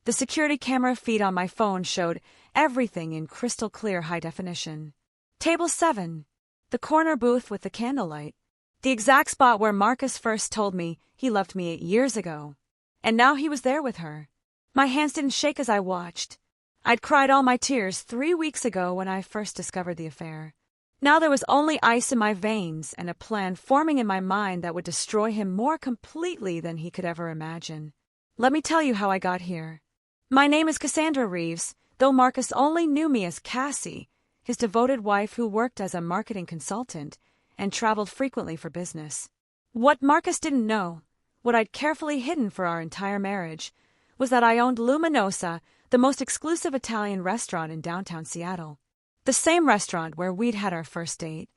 The security camera feed on my phone showed everything in crystal clear high definition. Table 7. The corner booth with the candlelight. The exact spot where Marcus first told me he loved me 8 years ago. And now he was there with her. My hands didn't shake as I watched. I'd cried all my tears 3 weeks ago when I first discovered the affair. Now there was only ice in my veins and a plan forming in my mind that would destroy him more completely than he could ever imagine. Let me tell you how I got here. My name is Cassandra Reeves, though Marcus only knew me as Cassie, his devoted wife who worked as a marketing consultant and traveled frequently for business. What Marcus didn't know, what I'd carefully hidden for our entire marriage, was that I owned Luminosa, the most exclusive Italian restaurant in downtown Seattle. The same restaurant where we'd had our first date.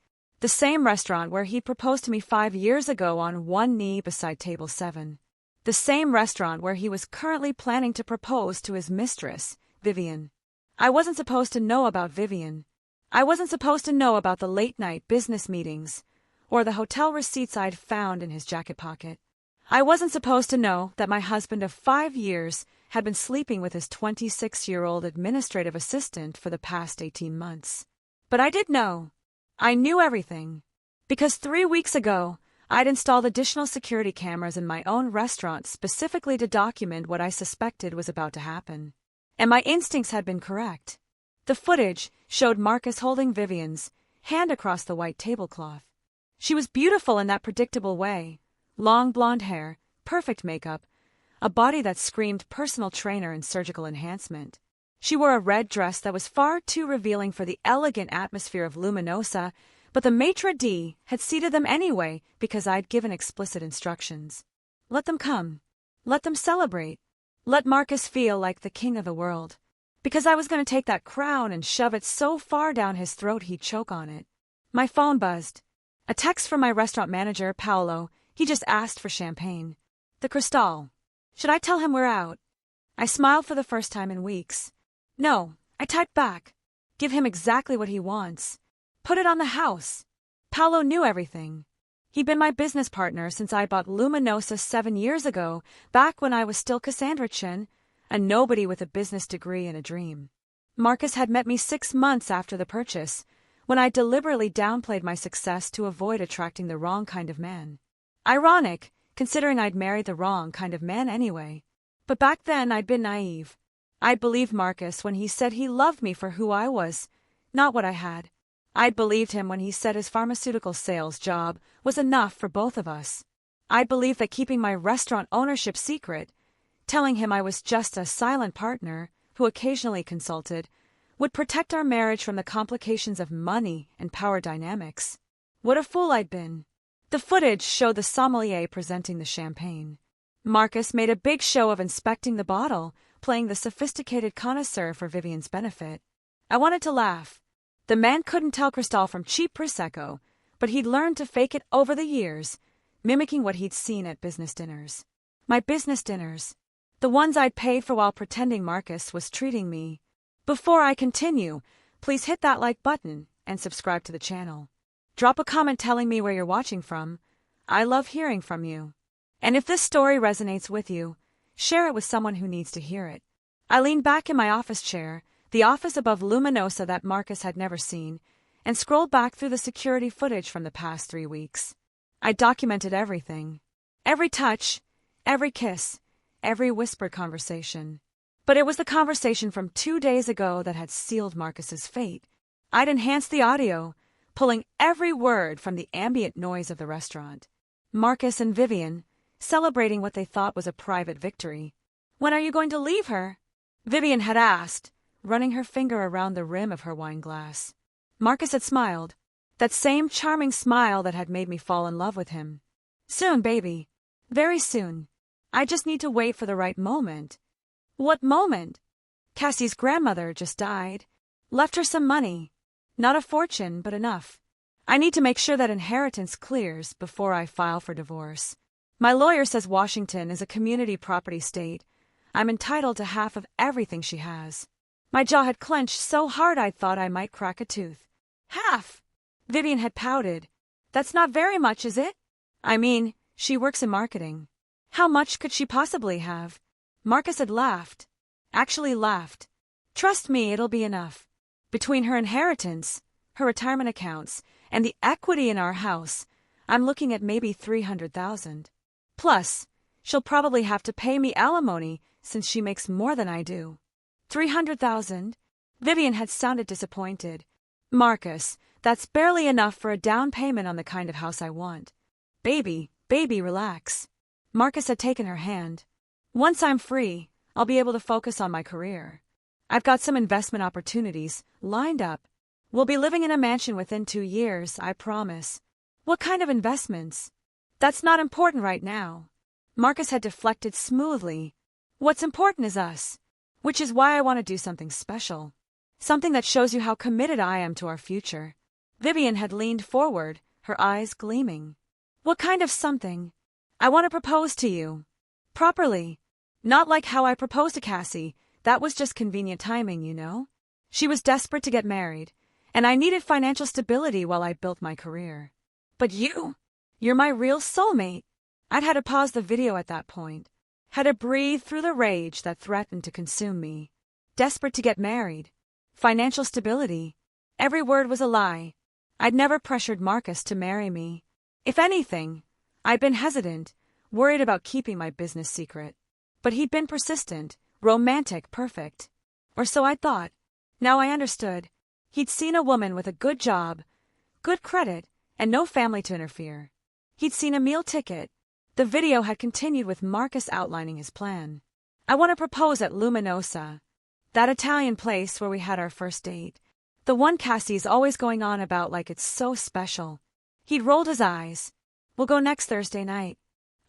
The same restaurant where he proposed to me 5 years ago on one knee beside table 7. The same restaurant where he was currently planning to propose to his mistress, Vivian. I wasn't supposed to know about Vivian. I wasn't supposed to know about the late-night business meetings or the hotel receipts I'd found in his jacket pocket. I wasn't supposed to know that my husband of 5 years had been sleeping with his 26-year-old administrative assistant for the past 18 months. But I did know. I knew everything. Because 3 weeks ago, I'd installed additional security cameras in my own restaurant specifically to document what I suspected was about to happen. And my instincts had been correct. The footage showed Marcus holding Vivian's hand across the white tablecloth. She was beautiful in that predictable way. Long blonde hair, perfect makeup, a body that screamed personal trainer and surgical enhancement. She wore a red dress that was far too revealing for the elegant atmosphere of Luminosa, but the maitre d' had seated them anyway because I'd given explicit instructions. Let them come. Let them celebrate. Let Marcus feel like the king of the world. Because I was going to take that crown and shove it so far down his throat he'd choke on it. My phone buzzed. A text from my restaurant manager, Paolo. He just asked for champagne. The Cristal. Should I tell him we're out? I smiled for the first time in weeks. No, I typed back. Give him exactly what he wants. Put it on the house. Paolo knew everything. He'd been my business partner since I bought Luminosa 7 years ago, back when I was still Cassandra Chen, a nobody with a business degree and a dream. Marcus had met me 6 months after the purchase, when I deliberately downplayed my success to avoid attracting the wrong kind of man. Ironic, considering I'd married the wrong kind of man anyway. But back then I'd been naive. I'd believed Marcus when he said he loved me for who I was, not what I had. I'd believed him when he said his pharmaceutical sales job was enough for both of us. I'd believed that keeping my restaurant ownership secret, telling him I was just a silent partner who occasionally consulted, would protect our marriage from the complications of money and power dynamics. What a fool I'd been. The footage showed the sommelier presenting the champagne. Marcus made a big show of inspecting the bottle, playing the sophisticated connoisseur for Vivian's benefit. I wanted to laugh. The man couldn't tell Cristal from cheap Prosecco, but he'd learned to fake it over the years, mimicking what he'd seen at business dinners. My business dinners. The ones I'd paid for while pretending Marcus was treating me. Before I continue, please hit that like button and subscribe to the channel. Drop a comment telling me where you're watching from. I love hearing from you. And if this story resonates with you, share it with someone who needs to hear it. I leaned back in my office chair, the office above Luminosa that Marcus had never seen, and scrolled back through the security footage from the past 3 weeks. I documented everything. Every touch, every kiss, every whispered conversation. But it was the conversation from 2 days ago that had sealed Marcus's fate. I'd enhanced the audio, pulling every word from the ambient noise of the restaurant. Marcus and Vivian, celebrating what they thought was a private victory. When are you going to leave her? Vivian had asked, running her finger around the rim of her wine glass. Marcus had smiled, that same charming smile that had made me fall in love with him. Soon, baby. Very soon. I just need to wait for the right moment. What moment? Cassie's grandmother just died. Left her some money. Not a fortune, but enough. I need to make sure that inheritance clears before I file for divorce. My lawyer says Washington is a community property state. I'm entitled to half of everything she has. My jaw had clenched so hard I thought I might crack a tooth. Half! Vivian had pouted. That's not very much, is it? I mean, she works in marketing. How much could she possibly have? Marcus had laughed. actually laughed. Trust me, it'll be enough. Between her inheritance, her retirement accounts, and the equity in our house, I'm looking at maybe 300,000. Plus, she'll probably have to pay me alimony since she makes more than I do. 300,000? Vivian had sounded disappointed. Marcus, that's barely enough for a down payment on the kind of house I want. Baby, relax. Marcus had taken her hand. Once I'm free, I'll be able to focus on my career. I've got some investment opportunities lined up. We'll be living in a mansion within 2 years, I promise. What kind of investments? That's not important right now. Marcus had deflected smoothly. What's important is us, which is why I want to do something special. Something that shows you how committed I am to our future. Vivian had leaned forward, her eyes gleaming. What kind of something? I want to propose to you. Properly. Not like how I proposed to Cassie. That was just convenient timing, you know? She was desperate to get married, and I needed financial stability while I built my career. But you're my real soulmate. I'd had to pause the video at that point. Had to breathe through the rage that threatened to consume me. Desperate to get married. Financial stability. Every word was a lie. I'd never pressured Marcus to marry me. If anything, I'd been hesitant, worried about keeping my business secret. But he'd been persistent, romantic, perfect. Or so I thought. Now I understood. He'd seen a woman with a good job, good credit, and no family to interfere. He'd seen a meal ticket. The video had continued with Marcus outlining his plan. I want to propose at Luminosa, that Italian place where we had our first date. The one Cassie's always going on about like it's so special. He'd rolled his eyes. We'll go next Thursday night.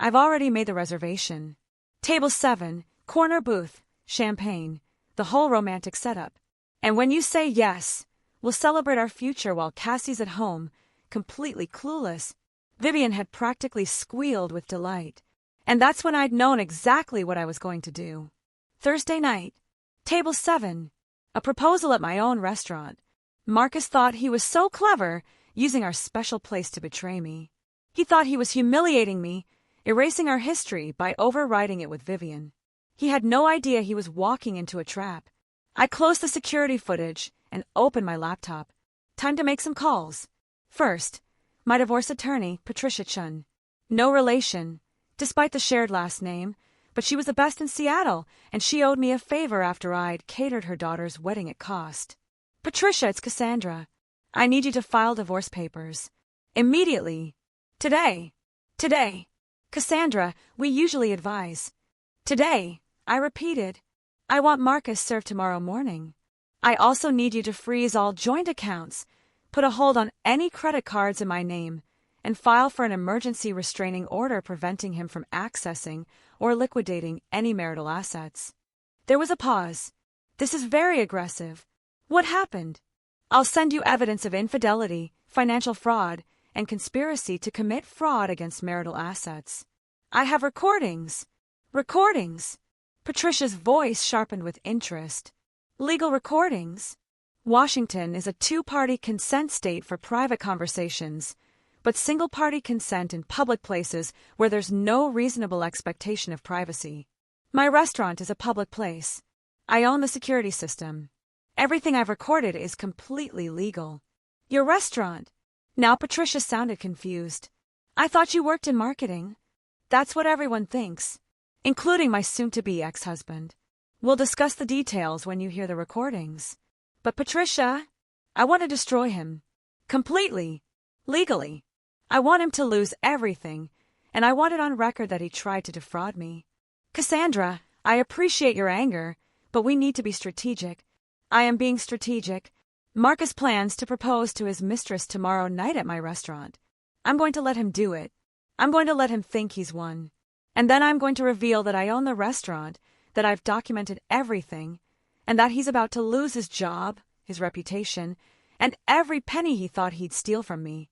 I've already made the reservation. Table 7, corner booth, champagne, the whole romantic setup. And when you say yes, we'll celebrate our future while Cassie's at home, completely clueless. Vivian had practically squealed with delight. And that's when I'd known exactly what I was going to do. Thursday night. Table 7. A proposal at my own restaurant. Marcus thought he was so clever, using our special place to betray me. He thought he was humiliating me, erasing our history by overriding it with Vivian. He had no idea he was walking into a trap. I closed the security footage and opened my laptop. Time to make some calls. First, my divorce attorney, Patricia Chun. No relation, despite the shared last name, but she was the best in Seattle, and she owed me a favor after I'd catered her daughter's wedding at cost. Patricia, it's Cassandra. I need you to file divorce papers. Immediately. Today. Cassandra, we usually advise. Today, I repeated. I want Marcus served tomorrow morning. I also need you to freeze all joint accounts, put a hold on any credit cards in my name, and file for an emergency restraining order preventing him from accessing or liquidating any marital assets. There was a pause. This is very aggressive. What happened? I'll send you evidence of infidelity, financial fraud, and conspiracy to commit fraud against marital assets. I have recordings. Recordings. Patricia's voice sharpened with interest. Legal recordings. Washington is a two-party consent state for private conversations, but single-party consent in public places where there's no reasonable expectation of privacy. My restaurant is a public place. I own the security system. Everything I've recorded is completely legal. Your restaurant? Now Patricia sounded confused. I thought you worked in marketing. That's what everyone thinks, including my soon-to-be ex-husband. We'll discuss the details when you hear the recordings. But Patricia, I want to destroy him. Completely. Legally. I want him to lose everything, and I want it on record that he tried to defraud me. Cassandra, I appreciate your anger, but we need to be strategic. I am being strategic. Marcus plans to propose to his mistress tomorrow night at my restaurant. I'm going to let him do it. I'm going to let him think he's won. And then I'm going to reveal that I own the restaurant, that I've documented everything, and that he's about to lose his job, his reputation, and every penny he thought he'd steal from me.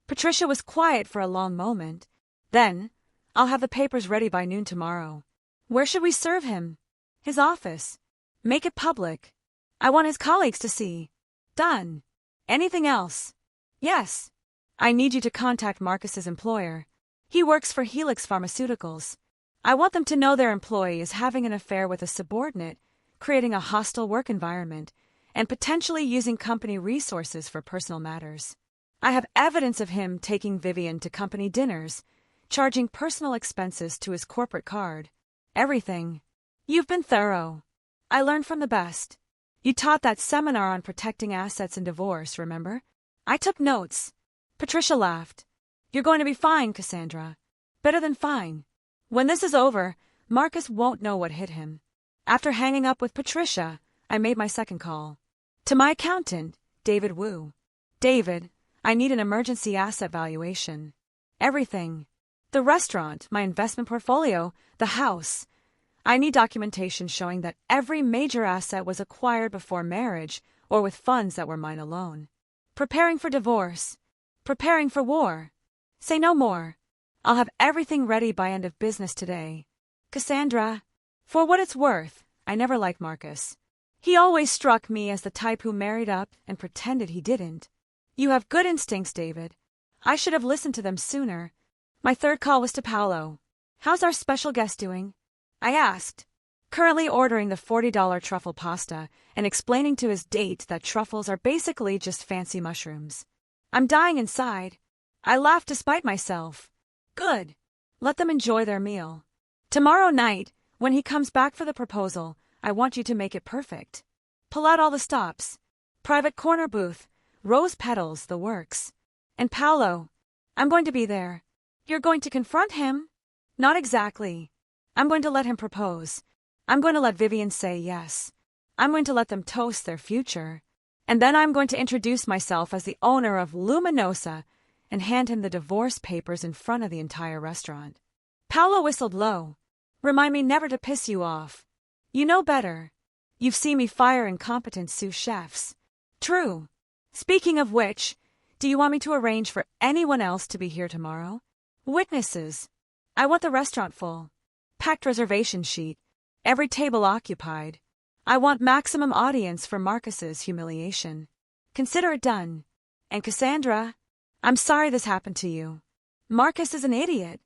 Patricia was quiet for a long moment. Then, I'll have the papers ready by noon tomorrow. Where should we serve him? His office. Make it public. I want his colleagues to see. Done. Anything else? Yes. I need you to contact Marcus's employer. He works for Helix Pharmaceuticals. I want them to know their employee is having an affair with a subordinate, creating a hostile work environment and potentially using company resources for personal matters. I have evidence of him taking Vivian to company dinners, charging personal expenses to his corporate card. Everything. You've been thorough. I learned from the best. You taught that seminar on protecting assets in divorce, remember? I took notes. Patricia laughed. You're going to be fine, Cassandra. Better than fine. When this is over, Marcus won't know what hit him. After hanging up with Patricia, I made my second call. To my accountant, David Wu. David, I need an emergency asset valuation. Everything. The restaurant, my investment portfolio, the house. I need documentation showing that every major asset was acquired before marriage or with funds that were mine alone. Preparing for divorce. Preparing for war. Say no more. I'll have everything ready by end of business today. Cassandra, for what it's worth, I never liked Marcus. He always struck me as the type who married up and pretended he didn't. You have good instincts, David. I should have listened to them sooner. My third call was to Paolo. How's our special guest doing? I asked, currently ordering the $40 truffle pasta and explaining to his date that truffles are basically just fancy mushrooms. I'm dying inside. I laughed despite myself. Good. Let them enjoy their meal. Tomorrow night, when he comes back for the proposal, I want you to make it perfect. Pull out all the stops. Private corner booth, rose petals, the works. And Paolo, I'm going to be there. You're going to confront him? Not exactly. I'm going to let him propose. I'm going to let Vivian say yes. I'm going to let them toast their future. And then I'm going to introduce myself as the owner of Luminosa and hand him the divorce papers in front of the entire restaurant. Paolo whistled low. Remind me never to piss you off. You know better. You've seen me fire incompetent sous chefs. True. Speaking of which, do you want me to arrange for anyone else to be here tomorrow? Witnesses. I want the restaurant full. Packed reservation sheet. Every table occupied. I want maximum audience for Marcus's humiliation. Consider it done. And Cassandra, I'm sorry this happened to you. Marcus is an idiot.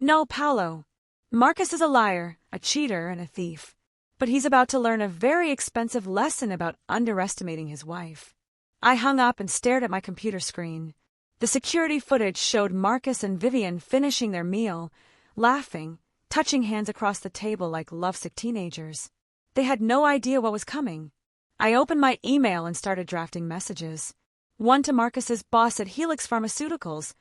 No, Paolo. Marcus is a liar, a cheater, and a thief. But he's about to learn a very expensive lesson about underestimating his wife. I hung up and stared at my computer screen. The security footage showed Marcus and Vivian finishing their meal, laughing, touching hands across the table like lovesick teenagers. They had no idea what was coming. I opened my email and started drafting messages. One to Marcus's boss at Helix Pharmaceuticals,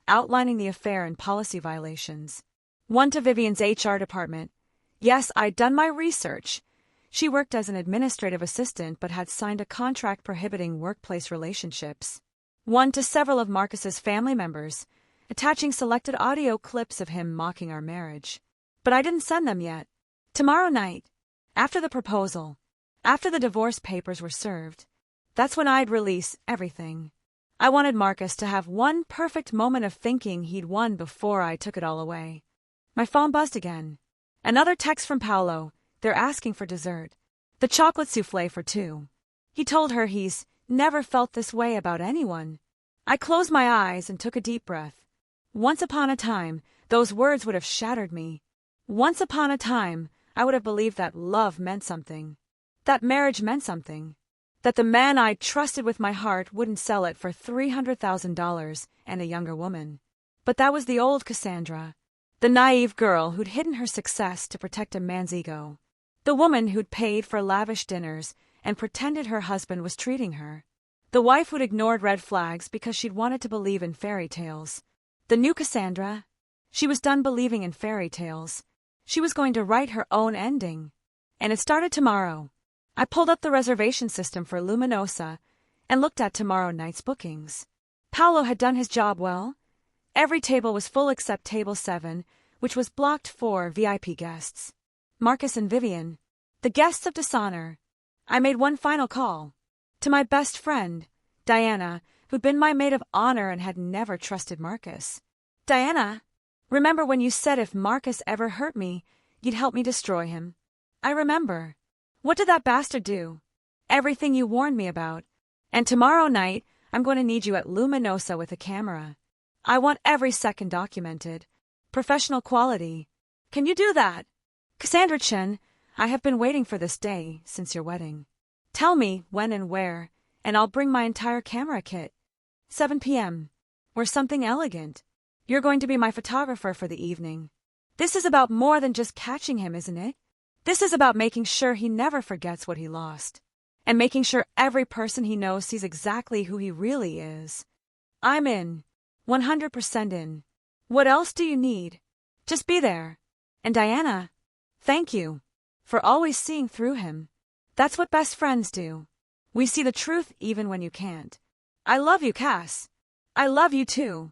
outlining the affair and policy violations. One to Vivian's HR department. Yes, I'd done my research. She worked as an administrative assistant but had signed a contract prohibiting workplace relationships. One to several of Marcus's family members, attaching selected audio clips of him mocking our marriage. But I didn't send them yet. Tomorrow night, after the proposal, after the divorce papers were served, that's when I'd release everything. I wanted Marcus to have one perfect moment of thinking he'd won before I took it all away. My phone buzzed again. Another text from Paolo. They're asking for dessert. The chocolate souffle for two. He told her he's never felt this way about anyone. I closed my eyes and took a deep breath. Once upon a time, those words would have shattered me. Once upon a time, I would have believed that love meant something. That marriage meant something. That the man I trusted with my heart wouldn't sell it for $300,000 and a younger woman. But that was the old Cassandra. The naive girl who'd hidden her success to protect a man's ego. The woman who'd paid for lavish dinners and pretended her husband was treating her. The wife who'd ignored red flags because she'd wanted to believe in fairy tales. The new Cassandra. She was done believing in fairy tales. She was going to write her own ending. And it started tomorrow. I pulled up the reservation system for Luminosa and looked at tomorrow night's bookings. Paolo had done his job well. Every table was full except table 7, which was blocked for VIP guests. Marcus and Vivian, the guests of dishonor. I made one final call. To my best friend, Diana, who'd been my maid of honor and had never trusted Marcus. Diana, remember when you said if Marcus ever hurt me, you'd help me destroy him? I remember. What did that bastard do? Everything you warned me about. And tomorrow night, I'm going to need you at Luminosa with a camera. I want every second documented. Professional quality. Can you do that? Cassandra Chen, I have been waiting for this day since your wedding. Tell me when and where, and I'll bring my entire camera kit. 7 p.m. Or something elegant. You're going to be my photographer for the evening. This is about more than just catching him, isn't it? This is about making sure he never forgets what he lost. And making sure every person he knows sees exactly who he really is. I'm in. 100% in. What else do you need? Just be there. And Diana, thank you for always seeing through him. That's what best friends do. We see the truth even when you can't. I love you, Cass. I love you too.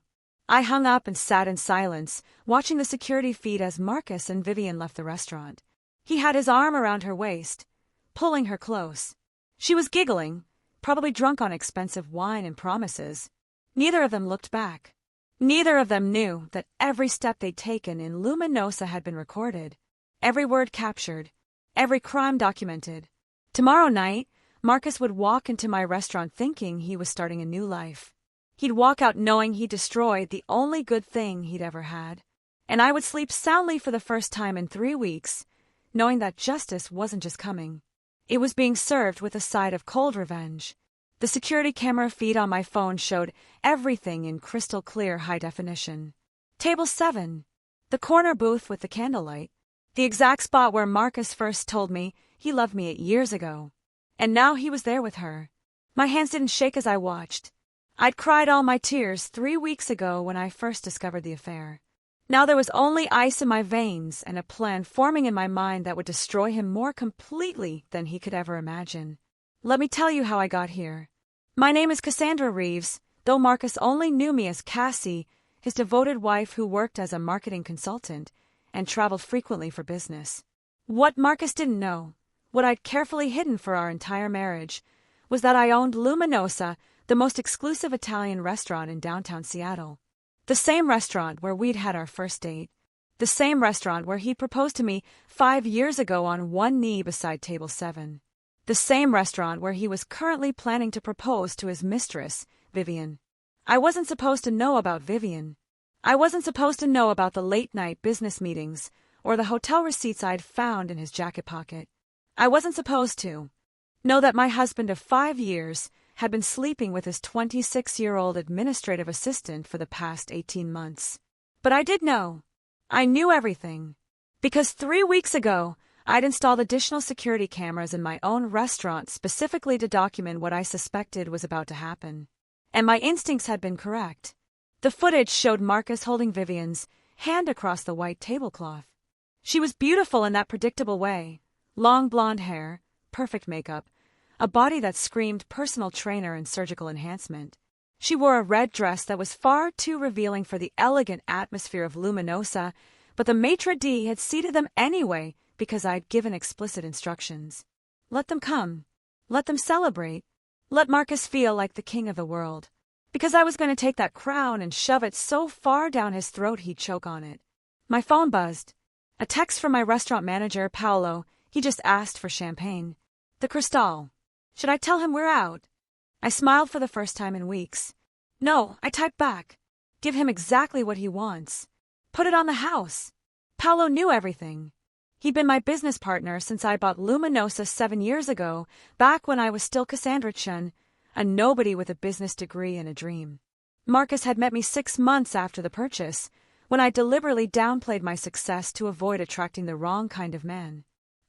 I hung up and sat in silence, watching the security feed as Marcus and Vivian left the restaurant. He had his arm around her waist, pulling her close. She was giggling, probably drunk on expensive wine and promises. Neither of them looked back. Neither of them knew that every step they'd taken in Luminosa had been recorded, every word captured, every crime documented. Tomorrow night, Marcus would walk into my restaurant thinking he was starting a new life. He'd walk out knowing he destroyed the only good thing he'd ever had. And I would sleep soundly for the first time in 3 weeks, knowing that justice wasn't just coming. It was being served with a side of cold revenge. The security camera feed on my phone showed everything in crystal clear high definition. Table 7. The corner booth with the candlelight. The exact spot where Marcus first told me he loved me 8 years ago. And now he was there with her. My hands didn't shake as I watched. I'd cried all my tears 3 weeks ago when I first discovered the affair. Now there was only ice in my veins and a plan forming in my mind that would destroy him more completely than he could ever imagine. Let me tell you how I got here. My name is Cassandra Reeves, though Marcus only knew me as Cassie, his devoted wife who worked as a marketing consultant and traveled frequently for business. What Marcus didn't know, what I'd carefully hidden for our entire marriage, was that I owned Luminosa, the most exclusive Italian restaurant in downtown Seattle. The same restaurant where we'd had our first date. The same restaurant where he proposed to me 5 years ago on one knee beside table 7. The same restaurant where he was currently planning to propose to his mistress, Vivian. I wasn't supposed to know about Vivian. I wasn't supposed to know about the late-night business meetings or the hotel receipts I'd found in his jacket pocket. I wasn't supposed to know that my husband of 5 years had been sleeping with his 26-year-old administrative assistant for the past 18 months. But I did know. I knew everything. Because 3 weeks ago, I'd installed additional security cameras in my own restaurant specifically to document what I suspected was about to happen. And my instincts had been correct. The footage showed Marcus holding Vivian's hand across the white tablecloth. She was beautiful in that predictable way. Long blonde hair, perfect makeup, a body that screamed personal trainer and surgical enhancement. She wore a red dress that was far too revealing for the elegant atmosphere of Luminosa, but the maitre d' had seated them anyway because I'd given explicit instructions. Let them come. Let them celebrate. Let Marcus feel like the king of the world. Because I was going to take that crown and shove it so far down his throat he'd choke on it. My phone buzzed. A text from my restaurant manager, Paolo. He just asked for champagne. The Cristal. Should I tell him we're out? I smiled for the first time in weeks. No, I typed back. Give him exactly what he wants. Put it on the house. Paolo knew everything. He'd been my business partner since I bought Luminosa 7 years ago, back when I was still Cassandra Chen, a nobody with a business degree and a dream. Marcus had met me 6 months after the purchase, when I deliberately downplayed my success to avoid attracting the wrong kind of man.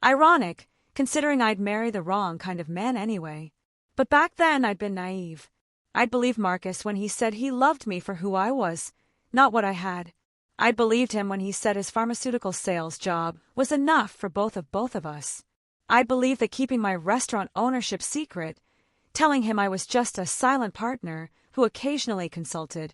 Ironic, considering I'd marry the wrong kind of man anyway. But back then I'd been naive. I'd believed Marcus when he said he loved me for who I was, not what I had. I'd believed him when he said his pharmaceutical sales job was enough for both of us. I'd believed that keeping my restaurant ownership secret, telling him I was just a silent partner who occasionally consulted,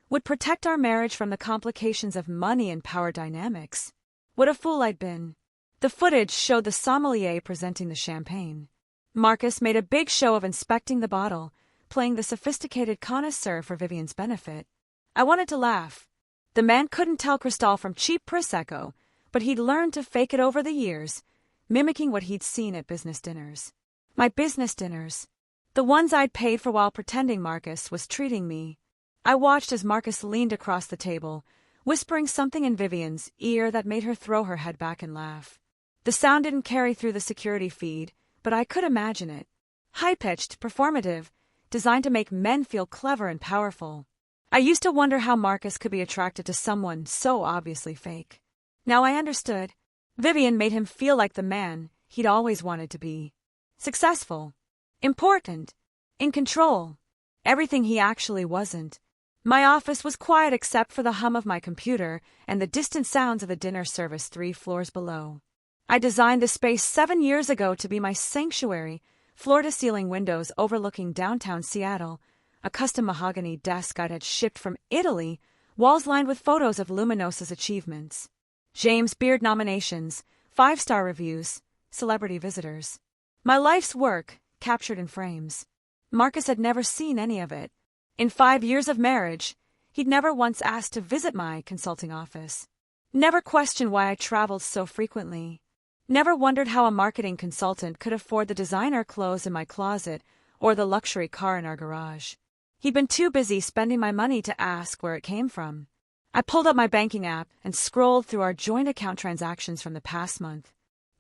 would protect our marriage from the complications of money and power dynamics. What a fool I'd been. The footage showed the sommelier presenting the champagne. Marcus made a big show of inspecting the bottle, playing the sophisticated connoisseur for Vivian's benefit. I wanted to laugh. The man couldn't tell Cristal from cheap Prosecco, but he'd learned to fake it over the years, mimicking what he'd seen at business dinners. My business dinners. The ones I'd paid for while pretending Marcus was treating me. I watched as Marcus leaned across the table, whispering something in Vivian's ear that made her throw her head back and laugh. The sound didn't carry through the security feed, but I could imagine it. High-pitched, performative, designed to make men feel clever and powerful. I used to wonder how Marcus could be attracted to someone so obviously fake. Now I understood. Vivian made him feel like the man he'd always wanted to be. Successful. Important. In control. Everything he actually wasn't. My office was quiet except for the hum of my computer and the distant sounds of the dinner service 3 floors below. I designed this space 7 years ago to be my sanctuary, floor-to-ceiling windows overlooking downtown Seattle, a custom mahogany desk I'd had shipped from Italy, walls lined with photos of Luminosa's achievements. James Beard nominations, 5-star reviews, celebrity visitors. My life's work, captured in frames. Marcus had never seen any of it. In 5 years of marriage, he'd never once asked to visit my consulting office. Never questioned why I traveled so frequently. Never wondered how a marketing consultant could afford the designer clothes in my closet or the luxury car in our garage. He'd been too busy spending my money to ask where it came from. I pulled up my banking app and scrolled through our joint account transactions from the past month.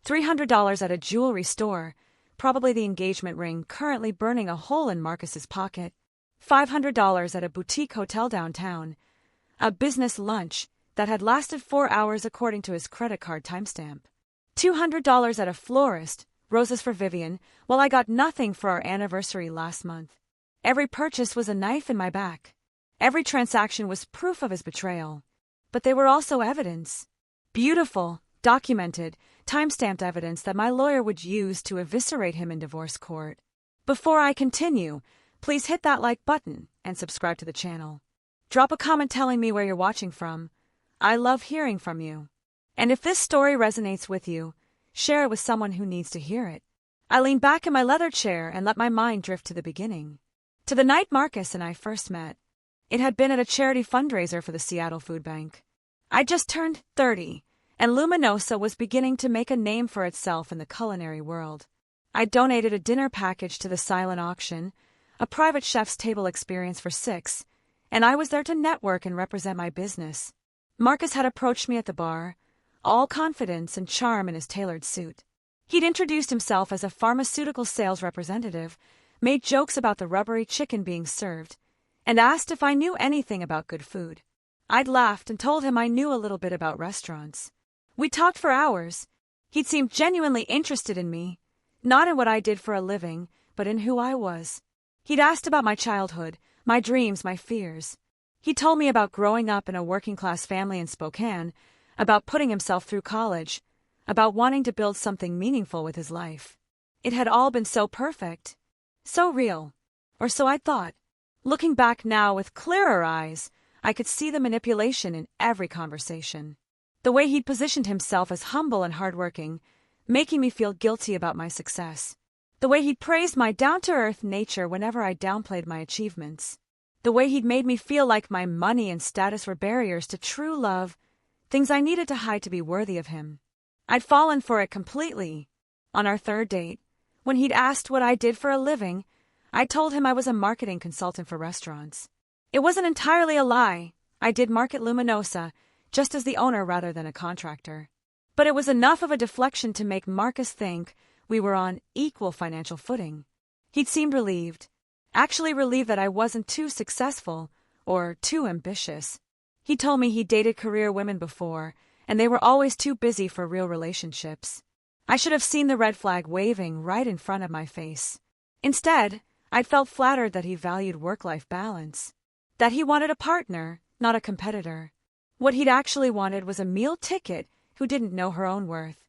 $300 at a jewelry store, probably the engagement ring currently burning a hole in Marcus's pocket. $500 at a boutique hotel downtown. A business lunch that had lasted 4 hours according to his credit card timestamp. $200 at a florist, roses for Vivian, while I got nothing for our anniversary last month. Every purchase was a knife in my back. Every transaction was proof of his betrayal. But they were also evidence. Beautiful, documented, time-stamped evidence that my lawyer would use to eviscerate him in divorce court. Before I continue, please hit that like button and subscribe to the channel. Drop a comment telling me where you're watching from. I love hearing from you. And if this story resonates with you, share it with someone who needs to hear it. I leaned back in my leather chair and let my mind drift to the beginning. To the night Marcus and I first met. It had been at a charity fundraiser for the Seattle Food Bank. I just turned 30, and Luminosa was beginning to make a name for itself in the culinary world. I donated a dinner package to the silent auction, a private chef's table experience for 6, and I was there to network and represent my business. Marcus had approached me at the bar, all confidence and charm in his tailored suit. He'd introduced himself as a pharmaceutical sales representative, made jokes about the rubbery chicken being served, and asked if I knew anything about good food. I'd laughed and told him I knew a little bit about restaurants. We talked for hours. He'd seemed genuinely interested in me, not in what I did for a living, but in who I was. He'd asked about my childhood, my dreams, my fears. He told me about growing up in a working-class family in Spokane, about putting himself through college, about wanting to build something meaningful with his life. It had all been so perfect, so real, or so I thought. Looking back now with clearer eyes, I could see the manipulation in every conversation. The way he'd positioned himself as humble and hardworking, making me feel guilty about my success. The way he'd praised my down-to-earth nature whenever I downplayed my achievements. The way he'd made me feel like my money and status were barriers to true love, things I needed to hide to be worthy of him. I'd fallen for it completely. On our third date, when he'd asked what I did for a living, I told him I was a marketing consultant for restaurants. It wasn't entirely a lie. I did market Luminosa, just as the owner rather than a contractor. But it was enough of a deflection to make Marcus think we were on equal financial footing. He'd seemed relieved. Actually relieved that I wasn't too successful or too ambitious. He told me he'd dated career women before, and they were always too busy for real relationships. I should have seen the red flag waving right in front of my face. Instead, I'd felt flattered that he valued work-life balance. That he wanted a partner, not a competitor. What he'd actually wanted was a meal ticket who didn't know her own worth.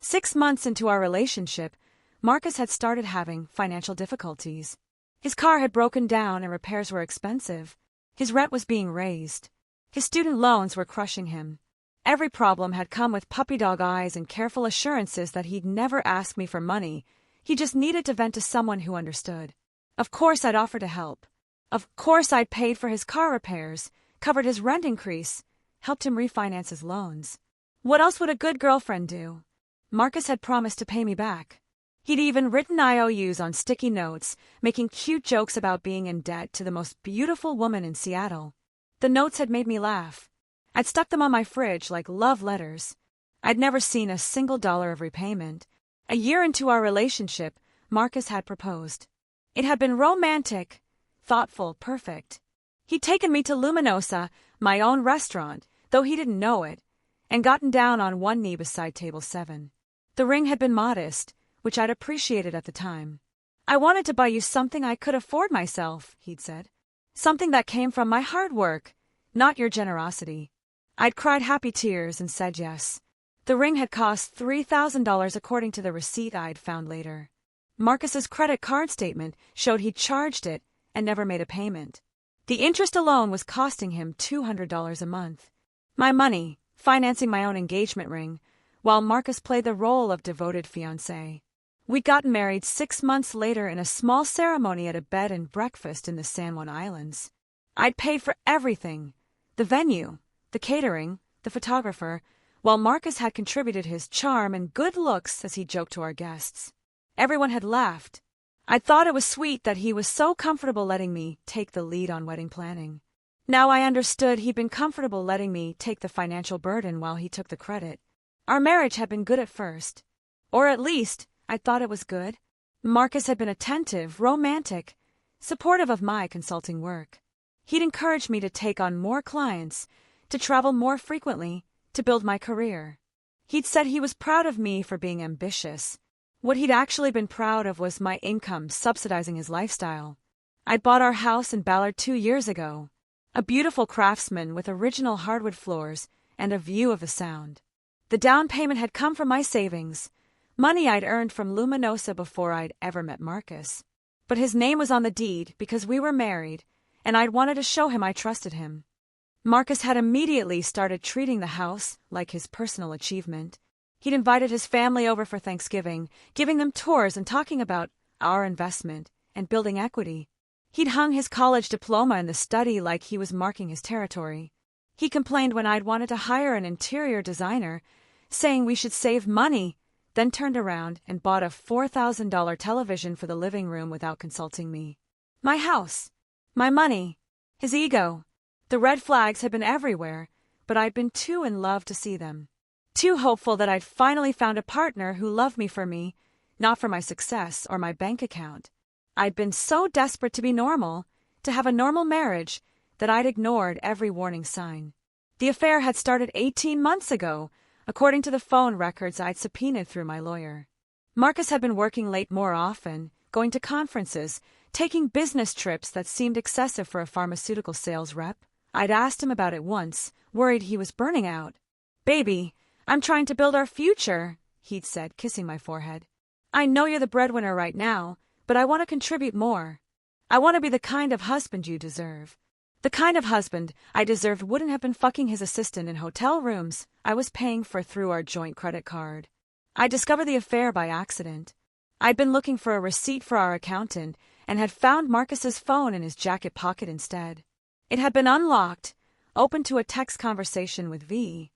6 months into our relationship, Marcus had started having financial difficulties. His car had broken down and repairs were expensive. His rent was being raised. His student loans were crushing him. Every problem had come with puppy dog eyes and careful assurances that he'd never ask me for money. He just needed to vent to someone who understood. Of course I'd offered to help. Of course I'd paid for his car repairs, covered his rent increase, helped him refinance his loans. What else would a good girlfriend do? Marcus had promised to pay me back. He'd even written IOUs on sticky notes, making cute jokes about being in debt to the most beautiful woman in Seattle. The notes had made me laugh. I'd stuck them on my fridge like love letters. I'd never seen a single dollar of repayment. A year into our relationship, Marcus had proposed. It had been romantic, thoughtful, perfect. He'd taken me to Luminosa, my own restaurant, though he didn't know it, and gotten down on one knee beside table 7. The ring had been modest, which I'd appreciated at the time. "I wanted to buy you something I could afford myself," he'd said. "Something that came from my hard work, not your generosity." I'd cried happy tears and said yes. The ring had cost $3,000 according to the receipt I'd found later. Marcus's credit card statement showed he'd charged it and never made a payment. The interest alone was costing him $200 a month. My money, financing my own engagement ring, while Marcus played the role of devoted fiancé. We'd gotten married 6 months later in a small ceremony at a bed and breakfast in the San Juan Islands. I'd paid for everything: the venue, the catering, the photographer, while Marcus had contributed his charm and good looks as he joked to our guests. Everyone had laughed. I thought it was sweet that he was so comfortable letting me take the lead on wedding planning. Now I understood he'd been comfortable letting me take the financial burden while he took the credit. Our marriage had been good at first. Or at least, I thought it was good. Marcus had been attentive, romantic, supportive of my consulting work. He'd encouraged me to take on more clients, to travel more frequently, to build my career. He'd said he was proud of me for being ambitious. What he'd actually been proud of was my income subsidizing his lifestyle. I'd bought our house in Ballard 2 years ago, a beautiful craftsman with original hardwood floors and a view of the Sound. The down payment had come from my savings, money I'd earned from Luminosa before I'd ever met Marcus. But his name was on the deed because we were married, and I'd wanted to show him I trusted him. Marcus had immediately started treating the house like his personal achievement. He'd invited his family over for Thanksgiving, giving them tours and talking about our investment and building equity. He'd hung his college diploma in the study like he was marking his territory. He complained when I'd wanted to hire an interior designer, saying we should save money, then turned around and bought a $4,000 television for the living room without consulting me. My house, my money, his ego. The red flags had been everywhere, but I'd been too in love to see them. Too hopeful that I'd finally found a partner who loved me, not for my success or my bank account. I'd been so desperate to be normal, to have a normal marriage, that I'd ignored every warning sign. The affair had started 18 months ago, according to the phone records I'd subpoenaed through my lawyer. Marcus had been working late more often, going to conferences, taking business trips that seemed excessive for a pharmaceutical sales rep. I'd asked him about it once, worried he was burning out. "Baby, I'm trying to build our future," he'd said, kissing my forehead. "I know you're the breadwinner right now, but I want to contribute more. I want to be the kind of husband you deserve." The kind of husband I deserved wouldn't have been fucking his assistant in hotel rooms I was paying for through our joint credit card. I discovered the affair by accident. I'd been looking for a receipt for our accountant and had found Marcus's phone in his jacket pocket instead. It had been unlocked, open to a text conversation with V.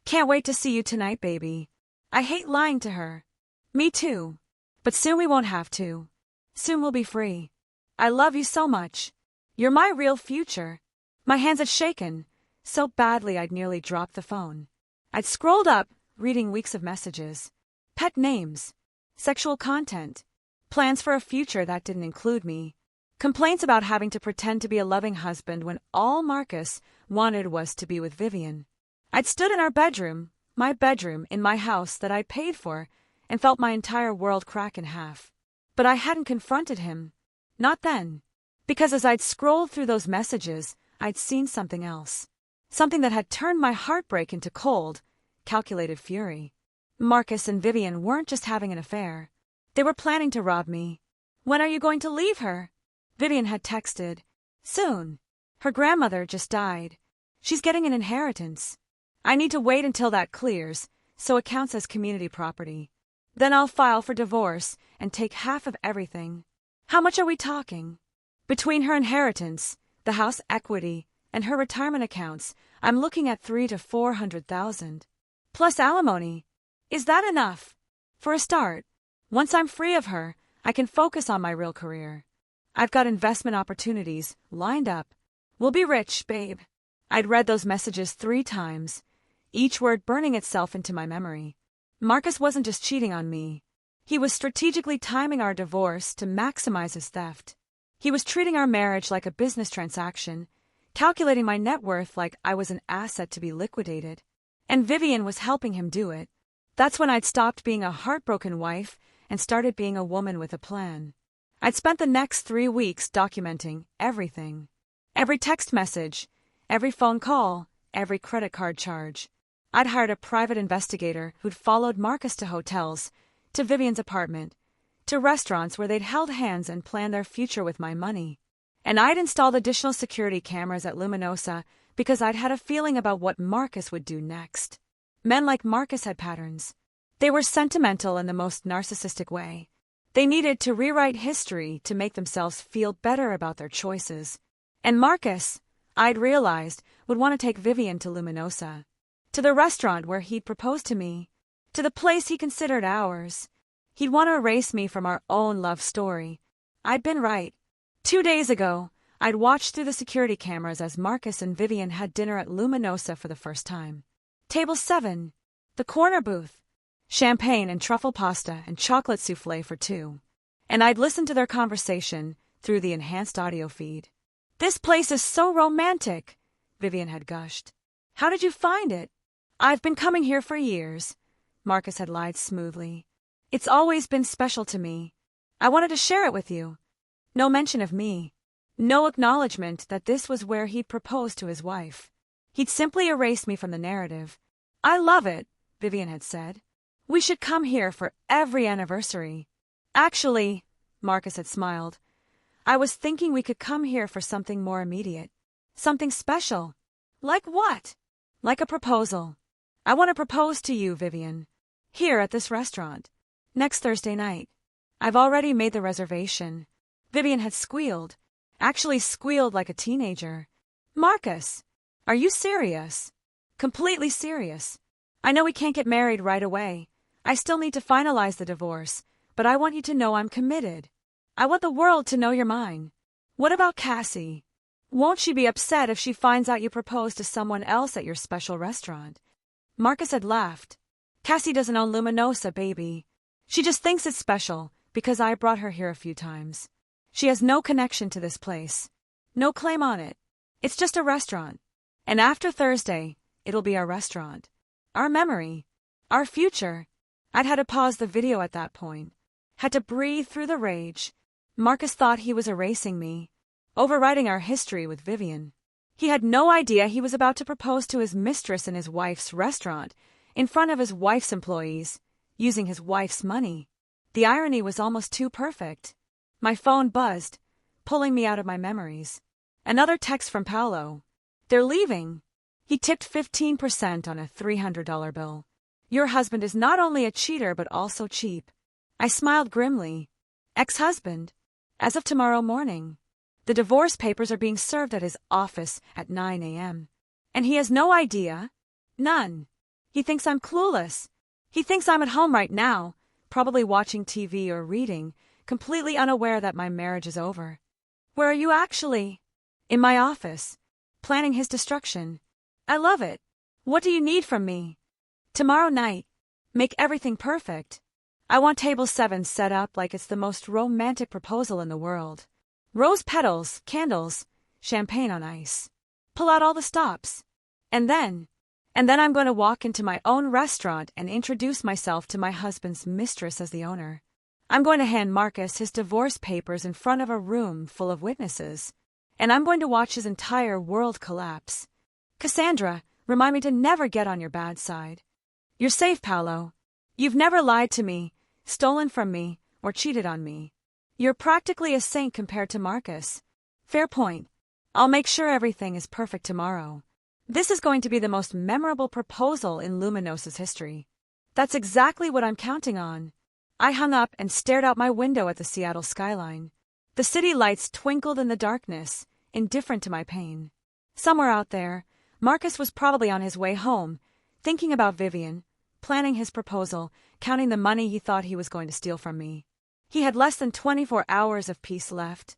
"Can't wait to see you tonight, baby." I hate lying to her. Me too. But soon we won't have to. Soon we'll be free. I love you so much. You're my real future. My hands had shaken, so badly I'd nearly dropped the phone. I'd scrolled up, reading weeks of messages. Pet names. Sexual content. Plans for a future that didn't include me. Complaints about having to pretend to be a loving husband when all Marcus wanted was to be with Vivian. I'd stood in our bedroom, my bedroom in my house that I'd paid for, and felt my entire world crack in half. But I hadn't confronted him. Not then. Because as I'd scrolled through those messages, I'd seen something else. Something that had turned my heartbreak into cold, calculated fury. Marcus and Vivian weren't just having an affair. They were planning to rob me. "When are you going to leave her?" Vivian had texted. "Soon. Her grandmother just died. She's getting an inheritance. I need to wait until that clears, so it counts as community property. Then I'll file for divorce and take half of everything." How much are we talking? Between her inheritance, the house equity, and her retirement accounts, I'm looking at $300,000 to $400,000. Plus alimony. Is that enough? For a start, once I'm free of her, I can focus on my real career. I've got investment opportunities lined up. We'll be rich, babe. I'd read those messages 3 times, each word burning itself into my memory. Marcus wasn't just cheating on me. He was strategically timing our divorce to maximize his theft. He was treating our marriage like a business transaction, calculating my net worth like I was an asset to be liquidated. And Vivian was helping him do it. That's when I'd stopped being a heartbroken wife and started being a woman with a plan. I'd spent the next 3 weeks documenting everything. Every text message, every phone call, every credit card charge. I'd hired a private investigator who'd followed Marcus to hotels, to Vivian's apartment, to restaurants where they'd held hands and planned their future with my money. And I'd installed additional security cameras at Luminosa because I'd had a feeling about what Marcus would do next. Men like Marcus had patterns. They were sentimental in the most narcissistic way. They needed to rewrite history to make themselves feel better about their choices. And Marcus, I'd realized, would want to take Vivian to Luminosa. To the restaurant where he'd proposed to me. To the place he considered ours. He'd want to erase me from our own love story. I'd been right. 2 days ago, I'd watched through the security cameras as Marcus and Vivian had dinner at Luminosa for the first time. Table 7. The corner booth. Champagne and truffle pasta and chocolate souffle for 2. And I'd listened to their conversation through the enhanced audio feed. "This place is so romantic," Vivian had gushed. "How did you find it?" "I've been coming here for years," Marcus had lied smoothly. "It's always been special to me. I wanted to share it with you." No mention of me. No acknowledgement that this was where he'd proposed to his wife. He'd simply erased me from the narrative. "I love it," Vivian had said. "We should come here for every anniversary." "Actually," Marcus had smiled, "I was thinking we could come here for something more immediate. Something special." "Like what?" "Like a proposal. I want to propose to you, Vivian. Here at this restaurant. Next Thursday night. I've already made the reservation." Vivian had squealed. Actually squealed like a teenager. "Marcus, are you serious?" "Completely serious. I know we can't get married right away. I still need to finalize the divorce, but I want you to know I'm committed. I want the world to know you're mine." "What about Cassie? Won't she be upset if she finds out you proposed to someone else at your special restaurant?" Marcus had laughed. "Cassie doesn't own Luminosa, baby. She just thinks it's special because I brought her here a few times. She has no connection to this place. No claim on it. It's just a restaurant. And after Thursday, it'll be our restaurant. Our memory. Our future." I'd had to pause the video at that point. Had to breathe through the rage. Marcus thought he was erasing me. Overwriting our history with Vivian. He had no idea he was about to propose to his mistress in his wife's restaurant, in front of his wife's employees, using his wife's money. The irony was almost too perfect. My phone buzzed, pulling me out of my memories. Another text from Paolo. "They're leaving." He tipped 15% on a $300 bill. "Your husband is not only a cheater but also cheap." I smiled grimly. "Ex-husband? As of tomorrow morning. The divorce papers are being served at his office at 9 a.m. And he has no idea? None. He thinks I'm clueless. He thinks I'm at home right now, probably watching TV or reading, completely unaware that my marriage is over." "Where are you actually?" "In my office, planning his destruction." "I love it. What do you need from me?" "Tomorrow night. Make everything perfect. I want table 7 set up like it's the most romantic proposal in the world. Rose petals, candles, champagne on ice. Pull out all the stops. And then I'm going to walk into my own restaurant and introduce myself to my husband's mistress as the owner. I'm going to hand Marcus his divorce papers in front of a room full of witnesses. And I'm going to watch his entire world collapse. Cassandra, remind me to never get on your bad side. You're safe, Paolo. You've never lied to me, stolen from me, or cheated on me. You're practically a saint compared to Marcus. Fair point. I'll make sure everything is perfect tomorrow. This is going to be the most memorable proposal in Luminosa's history. That's exactly what I'm counting on." I hung up and stared out my window at the Seattle skyline. The city lights twinkled in the darkness, indifferent to my pain. Somewhere out there, Marcus was probably on his way home, thinking about Vivian, planning his proposal, counting the money he thought he was going to steal from me. He had less than 24 hours of peace left.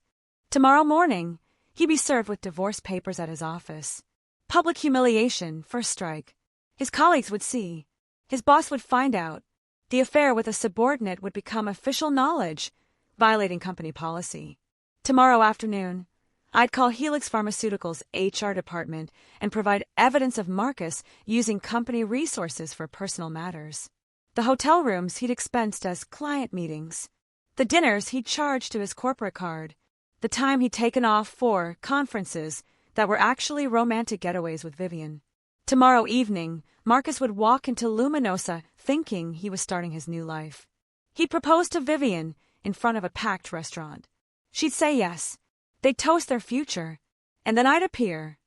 Tomorrow morning, he'd be served with divorce papers at his office. Public humiliation, first strike. His colleagues would see. His boss would find out. The affair with a subordinate would become official knowledge, violating company policy. Tomorrow afternoon, I'd call Helix Pharmaceuticals' HR department and provide evidence of Marcus using company resources for personal matters. The hotel rooms he'd expensed as client meetings. The dinners he'd charged to his corporate card. The time he'd taken off for conferences that were actually romantic getaways with Vivian. Tomorrow evening, Marcus would walk into Luminosa thinking he was starting his new life. He'd propose to Vivian in front of a packed restaurant. She'd say yes. They'd toast their future. And then I'd appear.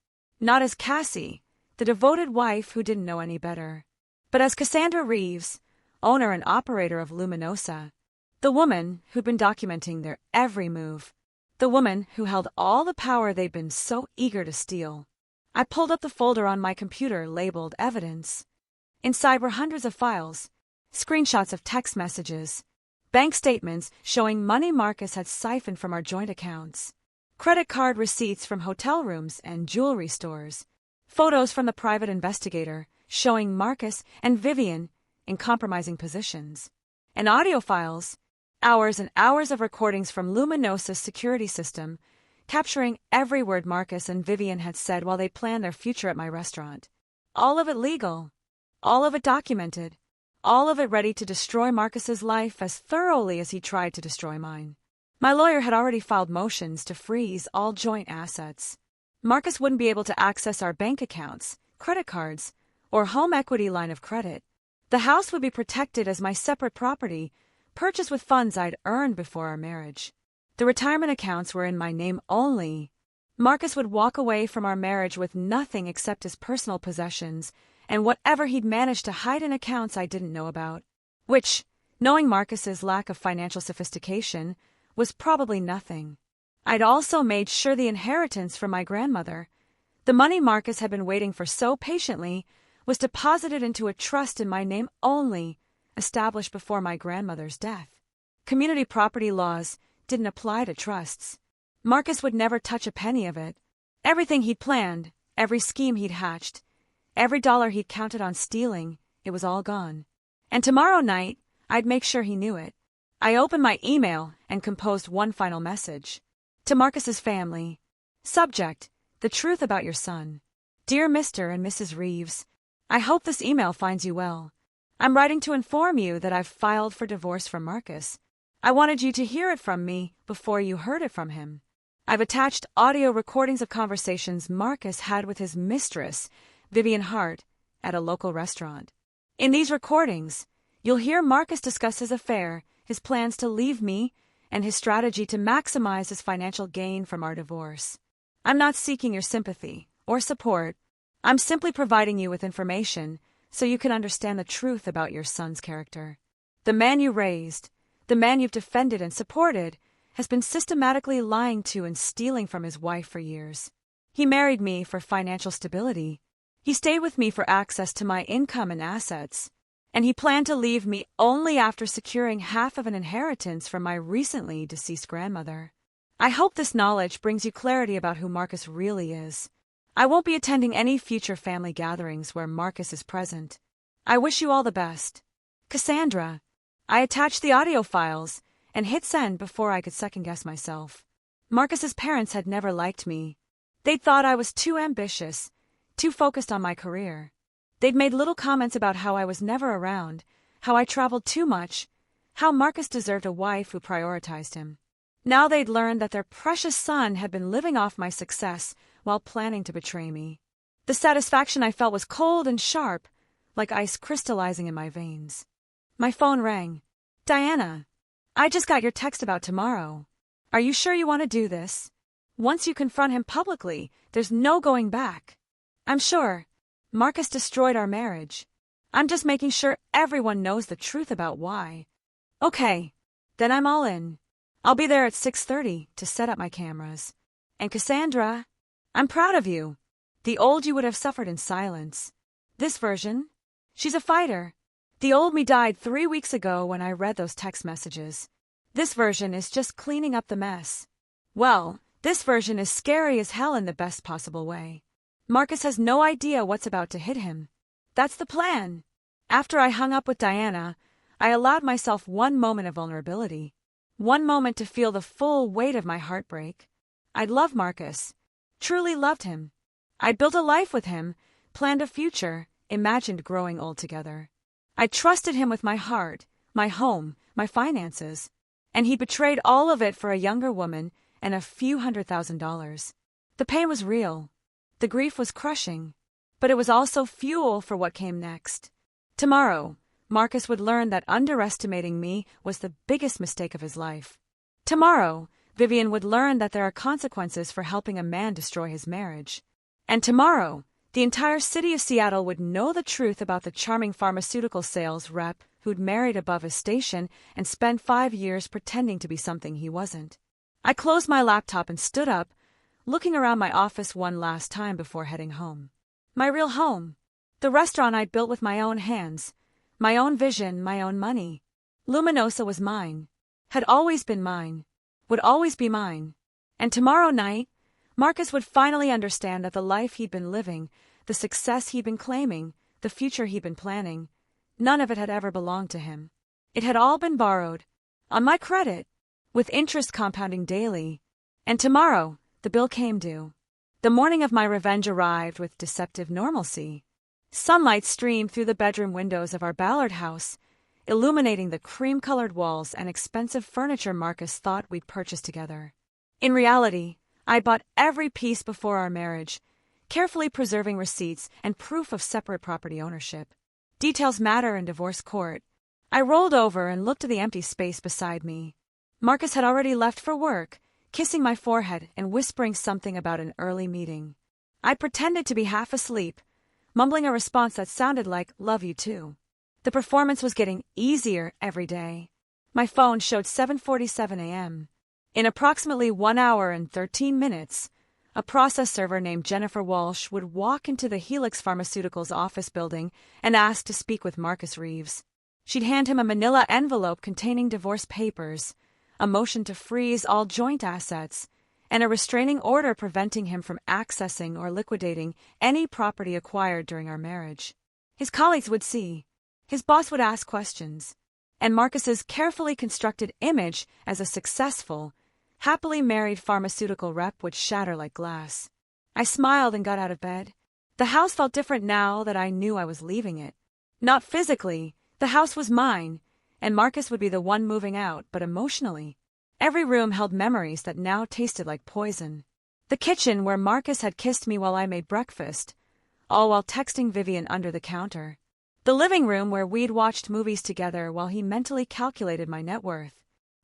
Not as Cassie, the devoted wife who didn't know any better, but as Cassandra Reeves, owner and operator of Luminosa. The woman who'd been documenting their every move. The woman who held all the power they'd been so eager to steal. I pulled up the folder on my computer labeled Evidence. Inside were hundreds of files, screenshots of text messages, bank statements showing money Marcus had siphoned from our joint accounts, credit card receipts from hotel rooms and jewelry stores, photos from the private investigator showing Marcus and Vivian in compromising positions, and audio files, hours and hours of recordings from Luminosa's security system, capturing every word Marcus and Vivian had said while they planned their future at my restaurant. All of it legal. All of it documented. All of it ready to destroy Marcus's life as thoroughly as he tried to destroy mine. My lawyer had already filed motions to freeze all joint assets. Marcus wouldn't be able to access our bank accounts, credit cards, or home equity line of credit. The house would be protected as my separate property, purchased with funds I'd earned before our marriage. The retirement accounts were in my name only. Marcus would walk away from our marriage with nothing except his personal possessions and whatever he'd managed to hide in accounts I didn't know about, which, knowing Marcus's lack of financial sophistication, was probably nothing. I'd also made sure the inheritance from my grandmother, the money Marcus had been waiting for so patiently, was deposited into a trust in my name only, established before my grandmother's death. Community property laws didn't apply to trusts. Marcus would never touch a penny of it. Everything he'd planned, every scheme he'd hatched, every dollar he'd counted on stealing, it was all gone. And tomorrow night, I'd make sure he knew it. I opened my email and composed one final message. To Marcus's family. Subject: The truth about your son. Dear Mr. and Mrs. Reeves, I hope this email finds you well. I'm writing to inform you that I've filed for divorce from Marcus. I wanted you to hear it from me before you heard it from him. I've attached audio recordings of conversations Marcus had with his mistress, Vivian Hart, at a local restaurant. In these recordings, you'll hear Marcus discuss his affair, his plans to leave me, and his strategy to maximize his financial gain from our divorce. I'm not seeking your sympathy or support. I'm simply providing you with information so you can understand the truth about your son's character. The man you raised, the man you've defended and supported, has been systematically lying to and stealing from his wife for years. He married me for financial stability. He stayed with me for access to my income and assets. And he planned to leave me only after securing half of an inheritance from my recently deceased grandmother. I hope this knowledge brings you clarity about who Marcus really is. I won't be attending any future family gatherings where Marcus is present. I wish you all the best. Cassandra. I attached the audio files and hit send before I could second-guess myself. Marcus's parents had never liked me. They'd thought I was too ambitious, too focused on my career. They'd made little comments about how I was never around, how I traveled too much, how Marcus deserved a wife who prioritized him. Now they'd learned that their precious son had been living off my success while planning to betray me. The satisfaction I felt was cold and sharp, like ice crystallizing in my veins. My phone rang. Diana, I just got your text about tomorrow. Are you sure you want to do this? Once you confront him publicly, there's no going back. I'm sure. Marcus destroyed our marriage. I'm just making sure everyone knows the truth about why. Okay, then I'm all in. I'll be there at 6:30 to set up my cameras. And Cassandra, I'm proud of you. The old you would have suffered in silence. This version? She's a fighter. The old me died 3 weeks ago when I read those text messages. This version is just cleaning up the mess. Well, this version is scary as hell in the best possible way. Marcus has no idea what's about to hit him. That's the plan. After I hung up with Diana, I allowed myself one moment of vulnerability. One moment to feel the full weight of my heartbreak. I'd loved Marcus. Truly loved him. I'd built a life with him, planned a future, imagined growing old together. I trusted him with my heart, my home, my finances. And he betrayed all of it for a younger woman and a few $100,000. The pain was real. The grief was crushing. But it was also fuel for what came next. Tomorrow, Marcus would learn that underestimating me was the biggest mistake of his life. Tomorrow, Vivian would learn that there are consequences for helping a man destroy his marriage. And tomorrow, the entire city of Seattle would know the truth about the charming pharmaceutical sales rep who'd married above his station and spent 5 years pretending to be something he wasn't. I closed my laptop and stood up, looking around my office one last time before heading home. My real home. The restaurant I'd built with my own hands. My own vision, my own money. Luminosa was mine. Had always been mine. Would always be mine. And tomorrow night, Marcus would finally understand that the life he'd been living, the success he'd been claiming, the future he'd been planning, none of it had ever belonged to him. It had all been borrowed. On my credit. With interest compounding daily. And tomorrow, the bill came due. The morning of my revenge arrived with deceptive normalcy. Sunlight streamed through the bedroom windows of our Ballard house, illuminating the cream-colored walls and expensive furniture Marcus thought we'd purchased together. In reality, I bought every piece before our marriage, carefully preserving receipts and proof of separate property ownership. Details matter in divorce court. I rolled over and looked at the empty space beside me. Marcus had already left for work, kissing my forehead and whispering something about an early meeting. I pretended to be half asleep, mumbling a response that sounded like, "Love you too." The performance was getting easier every day. My phone showed 7:47 a.m. In approximately 1 hour and 13 minutes, a process server named Jennifer Walsh would walk into the Helix Pharmaceuticals office building and ask to speak with Marcus Reeves. She'd hand him a manila envelope containing divorce papers, a motion to freeze all joint assets, and a restraining order preventing him from accessing or liquidating any property acquired during our marriage. His colleagues would see. His boss would ask questions. And Marcus's carefully constructed image as a successful, happily married pharmaceutical rep would shatter like glass. I smiled and got out of bed. The house felt different now that I knew I was leaving it. Not physically, the house was mine, and Marcus would be the one moving out, but emotionally. Every room held memories that now tasted like poison. The kitchen where Marcus had kissed me while I made breakfast, all while texting Vivian under the counter. The living room where we'd watched movies together while he mentally calculated my net worth.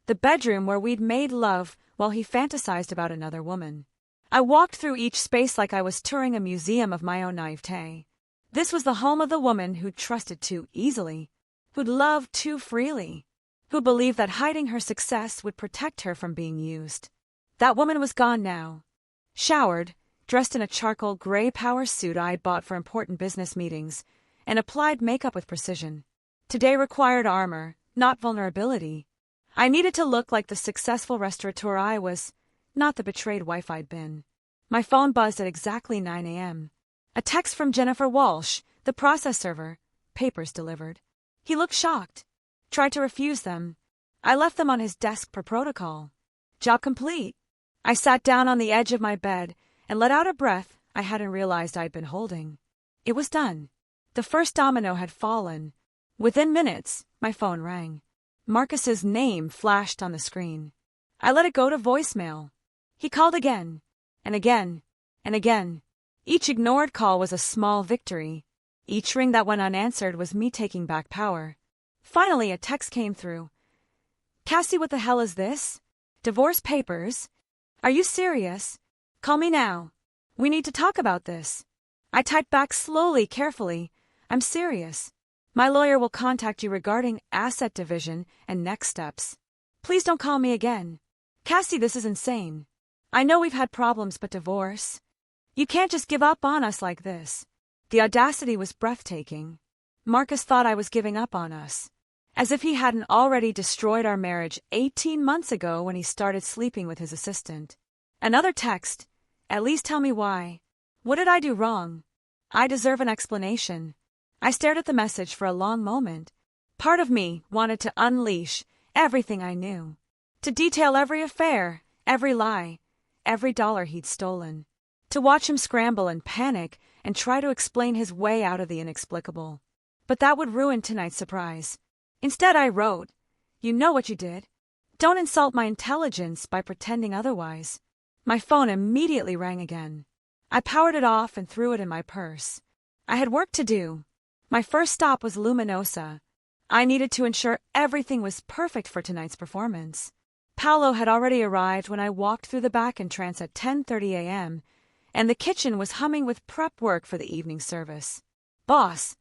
The bedroom where we'd made love while he fantasized about another woman. I walked through each space like I was touring a museum of my own naivete. This was the home of the woman who'd trusted too easily, who'd loved too freely, who believed that hiding her success would protect her from being used. That woman was gone now. Showered, dressed in a charcoal gray power suit I'd bought for important business meetings, and applied makeup with precision. Today required armor, not vulnerability. I needed to look like the successful restaurateur I was, not the betrayed wife I'd been. My phone buzzed at exactly 9 a.m. A text from Jennifer Walsh, the process server. Papers delivered. He looked shocked. Tried to refuse them. I left them on his desk per protocol. Job complete. I sat down on the edge of my bed and let out a breath I hadn't realized I'd been holding. It was done. The first domino had fallen. Within minutes, my phone rang. Marcus's name flashed on the screen. I let it go to voicemail. He called again, and again, and again. Each ignored call was a small victory. Each ring that went unanswered was me taking back power. Finally, a text came through. "Cassie, what the hell is this? Divorce papers? Are you serious? Call me now. We need to talk about this." I typed back slowly, carefully. "I'm serious. My lawyer will contact you regarding asset division and next steps. Please don't call me again. Cassie, this is insane. I know we've had problems, but divorce? You can't just give up on us like this." The audacity was breathtaking. Marcus thought I was giving up on us. As if he hadn't already destroyed our marriage 18 months ago when he started sleeping with his assistant. Another text. "At least tell me why. What did I do wrong? I deserve an explanation. I stared at the message for a long moment. Part of me wanted to unleash everything I knew, to detail every affair, every lie, every dollar he'd stolen, to watch him scramble and panic and try to explain his way out of the inexplicable. But that would ruin tonight's surprise. Instead, I wrote, "You know what you did. Don't insult my intelligence by pretending otherwise." My phone immediately rang again. I powered it off and threw it in my purse. I had work to do. My first stop was Luminosa. I needed to ensure everything was perfect for tonight's performance. Paolo had already arrived when I walked through the back entrance at 10:30 a.m., and the kitchen was humming with prep work for the evening service. "Boss,"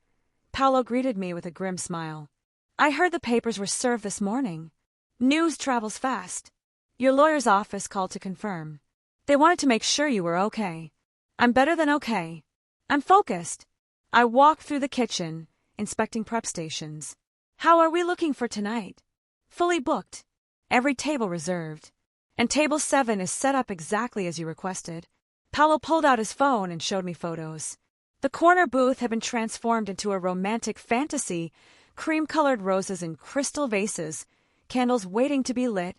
Paolo greeted me with a grim smile. "I heard the papers were served this morning. News travels fast. Your lawyer's office called to confirm. They wanted to make sure you were okay." "I'm better than okay. I'm focused." I walked through the kitchen, inspecting prep stations. "How are we looking for tonight?" "Fully booked. Every table reserved. And table 7 is set up exactly as you requested." Paolo pulled out his phone and showed me photos. The corner booth had been transformed into a romantic fantasy, cream-colored roses in crystal vases, candles waiting to be lit,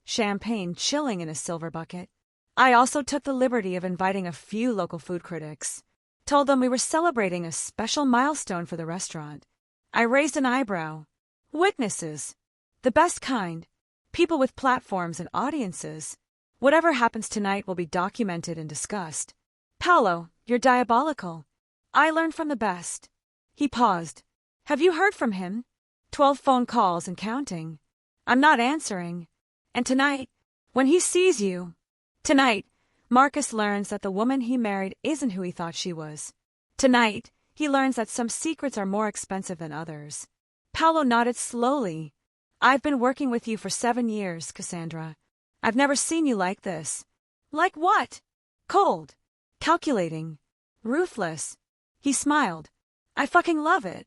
champagne chilling in a silver bucket. I also took the liberty of inviting a few local food critics. Told them we were celebrating a special milestone for the restaurant. I raised an eyebrow. "Witnesses. The best kind. People with platforms and audiences. Whatever happens tonight will be documented and discussed." "Paolo, you're diabolical. I learned from the best." He paused. "Have you heard from him?" 12 phone calls and counting. "I'm not answering. And tonight, when he sees you..." Tonight, Marcus learns that the woman he married isn't who he thought she was. Tonight, he learns that some secrets are more expensive than others. Paolo nodded slowly. "I've been working with you for 7 years, Cassandra. I've never seen you like this." "Like what?" "Cold. Calculating. Ruthless." He smiled. "I fucking love it."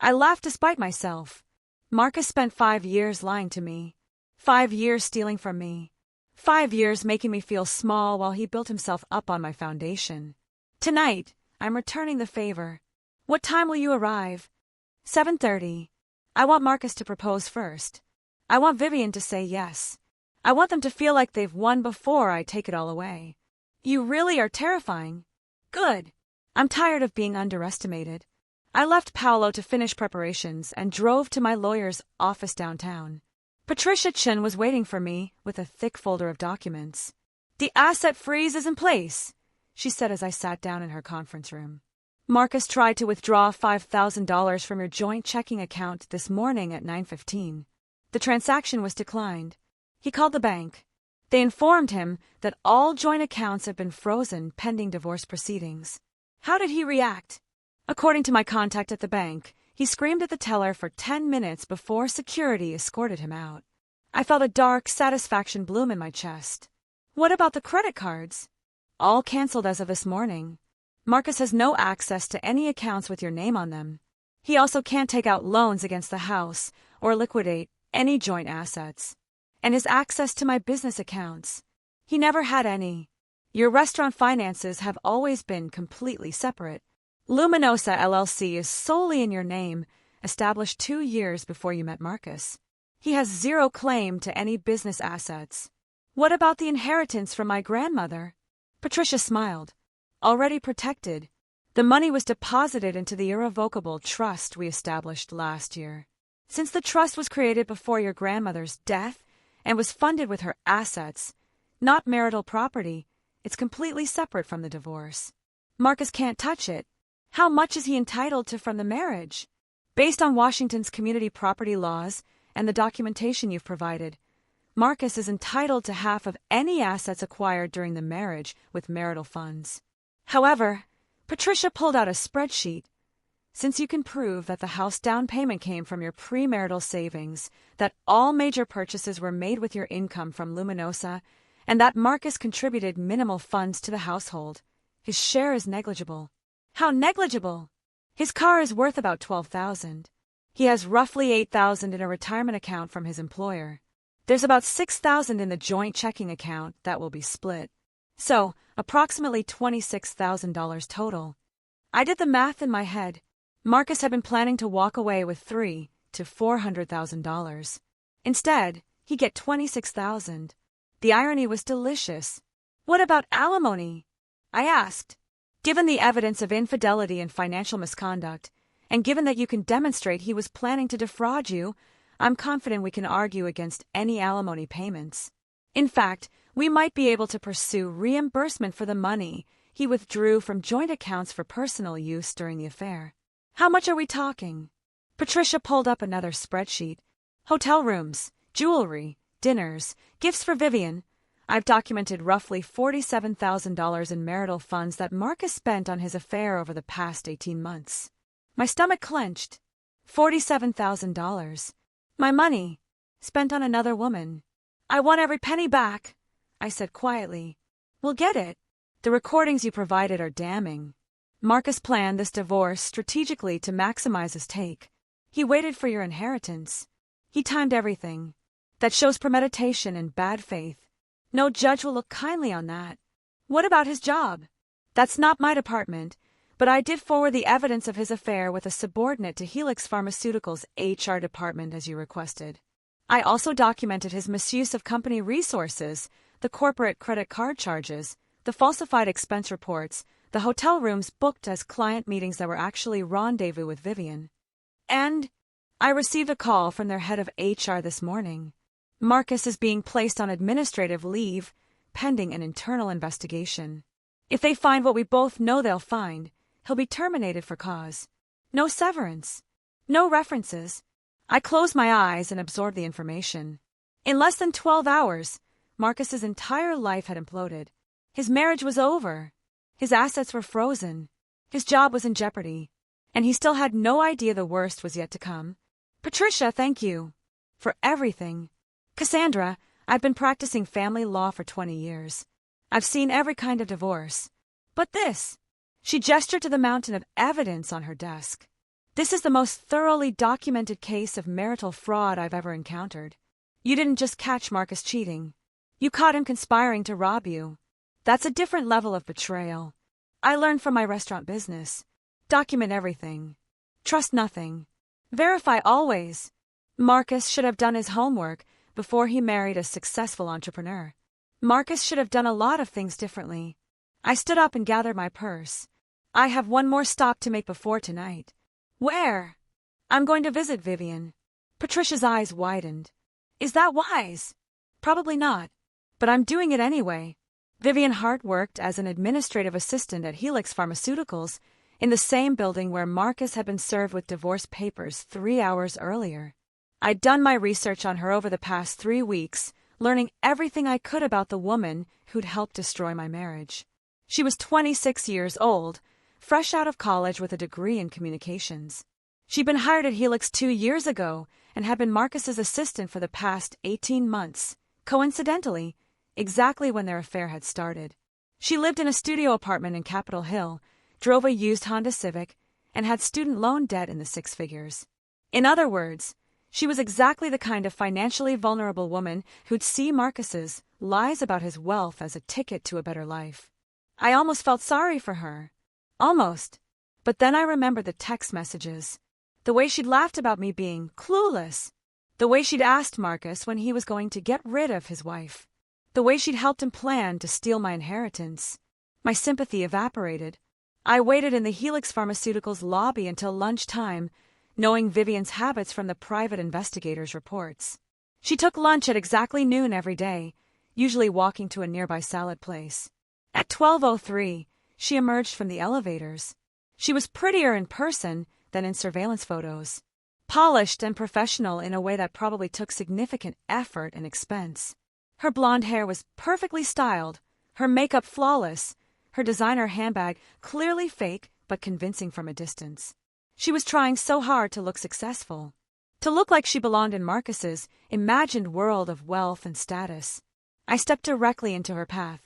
I laughed despite myself. Marcus spent 5 years lying to me. 5 years stealing from me. 5 years making me feel small while he built himself up on my foundation. Tonight, I'm returning the favor. "What time will you arrive?" 7:30. I want Marcus to propose first. I want Vivian to say yes. I want them to feel like they've won before I take it all away. "You really are terrifying." "Good. I'm tired of being underestimated." I left Paolo to finish preparations and drove to my lawyer's office downtown. Patricia Chen was waiting for me with a thick folder of documents. "The asset freeze is in place," she said as I sat down in her conference room. "Marcus tried to withdraw $5,000 from your joint checking account this morning at 9:15. The transaction was declined. He called the bank. They informed him that all joint accounts have been frozen pending divorce proceedings." "How did he react?" "According to my contact at the bank, he screamed at the teller for 10 minutes before security escorted him out." I felt a dark satisfaction bloom in my chest. "What about the credit cards?" "All canceled as of this morning. Marcus has no access to any accounts with your name on them. He also can't take out loans against the house or liquidate any joint assets. And his access to my business accounts. He never had any. Your restaurant finances have always been completely separate. Luminosa LLC is solely in your name, established 2 years before you met Marcus. He has zero claim to any business assets." "What about the inheritance from my grandmother?" Patricia smiled. "Already protected. The money was deposited into the irrevocable trust we established last year. Since the trust was created before your grandmother's death and was funded with her assets, not marital property, it's completely separate from the divorce. Marcus can't touch it. How much is he entitled to from the marriage?" "Based on Washington's community property laws and the documentation you've provided, Marcus is entitled to half of any assets acquired during the marriage with marital funds. However," Patricia pulled out a spreadsheet, "since you can prove that the house down payment came from your premarital savings, that all major purchases were made with your income from Luminosa, and that Marcus contributed minimal funds to the household, his share is negligible." "How negligible?" "His car is worth about $12,000. He has roughly $8,000 in a retirement account from his employer. There's about $6,000 in the joint checking account that will be split. So, approximately $26,000 total." I did the math in my head. Marcus had been planning to walk away with $300,000 to $400,000. Instead, he'd get $26,000. The irony was delicious. What about alimony? I asked. Given the evidence of infidelity and financial misconduct, and given that you can demonstrate he was planning to defraud you, I'm confident we can argue against any alimony payments. In fact, we might be able to pursue reimbursement for the money he withdrew from joint accounts for personal use during the affair. How much are we talking? Patricia pulled up another spreadsheet. Hotel rooms, jewelry, dinners, gifts for Vivian. I've documented roughly $47,000 in marital funds that Marcus spent on his affair over the past 18 months. My stomach clenched. $47,000. My money, spent on another woman. I want every penny back, I said quietly. We'll get it. The recordings you provided are damning. Marcus planned this divorce strategically to maximize his take. He waited for your inheritance. He timed everything. That shows premeditation and bad faith. No judge will look kindly on that. What about his job? That's not my department, but I did forward the evidence of his affair with a subordinate to Helix Pharmaceuticals' HR department as you requested. I also documented his misuse of company resources, the corporate credit card charges, the falsified expense reports, the hotel rooms booked as client meetings that were actually rendezvous with Vivian. And I received a call from their head of HR this morning. Marcus is being placed on administrative leave, pending an internal investigation. If they find what we both know they'll find, he'll be terminated for cause. No severance. No references. I closed my eyes and absorbed the information. In less than 12 hours, Marcus's entire life had imploded. His marriage was over. His assets were frozen. His job was in jeopardy. And he still had no idea the worst was yet to come. Patricia, thank you. For everything. Cassandra, I've been practicing family law for 20 years. I've seen every kind of divorce. But this. She gestured to the mountain of evidence on her desk. This is the most thoroughly documented case of marital fraud I've ever encountered. You didn't just catch Marcus cheating. You caught him conspiring to rob you. That's a different level of betrayal. I learned from my restaurant business. Document everything. Trust nothing. Verify always. Marcus should have done his homework before he married a successful entrepreneur. Marcus should have done a lot of things differently. I stood up and gathered my purse. I have one more stop to make before tonight. Where? I'm going to visit Vivian. Patricia's eyes widened. Is that wise? Probably not. But I'm doing it anyway. Vivian Hart worked as an administrative assistant at Helix Pharmaceuticals in the same building where Marcus had been served with divorce papers 3 hours earlier. I'd done my research on her over the past 3 weeks, learning everything I could about the woman who'd helped destroy my marriage. She was 26 years old, fresh out of college with a degree in communications. She'd been hired at Helix 2 years ago and had been Marcus's assistant for the past 18 months, coincidentally, exactly when their affair had started. She lived in a studio apartment in Capitol Hill, drove a used Honda Civic, and had student loan debt in the 6 figures. In other words, she was exactly the kind of financially vulnerable woman who'd see Marcus's lies about his wealth as a ticket to a better life. I almost felt sorry for her. Almost. But then I remembered the text messages. The way she'd laughed about me being clueless. The way she'd asked Marcus when he was going to get rid of his wife. The way she'd helped him plan to steal my inheritance. My sympathy evaporated. I waited in the Helix Pharmaceuticals lobby until lunchtime, knowing Vivian's habits from the private investigator's reports. She took lunch at exactly noon every day, usually walking to a nearby salad place. At 12:03, she emerged from the elevators. She was prettier in person than in surveillance photos. Polished and professional in a way that probably took significant effort and expense. Her blonde hair was perfectly styled, her makeup flawless, her designer handbag clearly fake but convincing from a distance. She was trying so hard to look successful, to look like she belonged in Marcus's imagined world of wealth and status. I stepped directly into her path.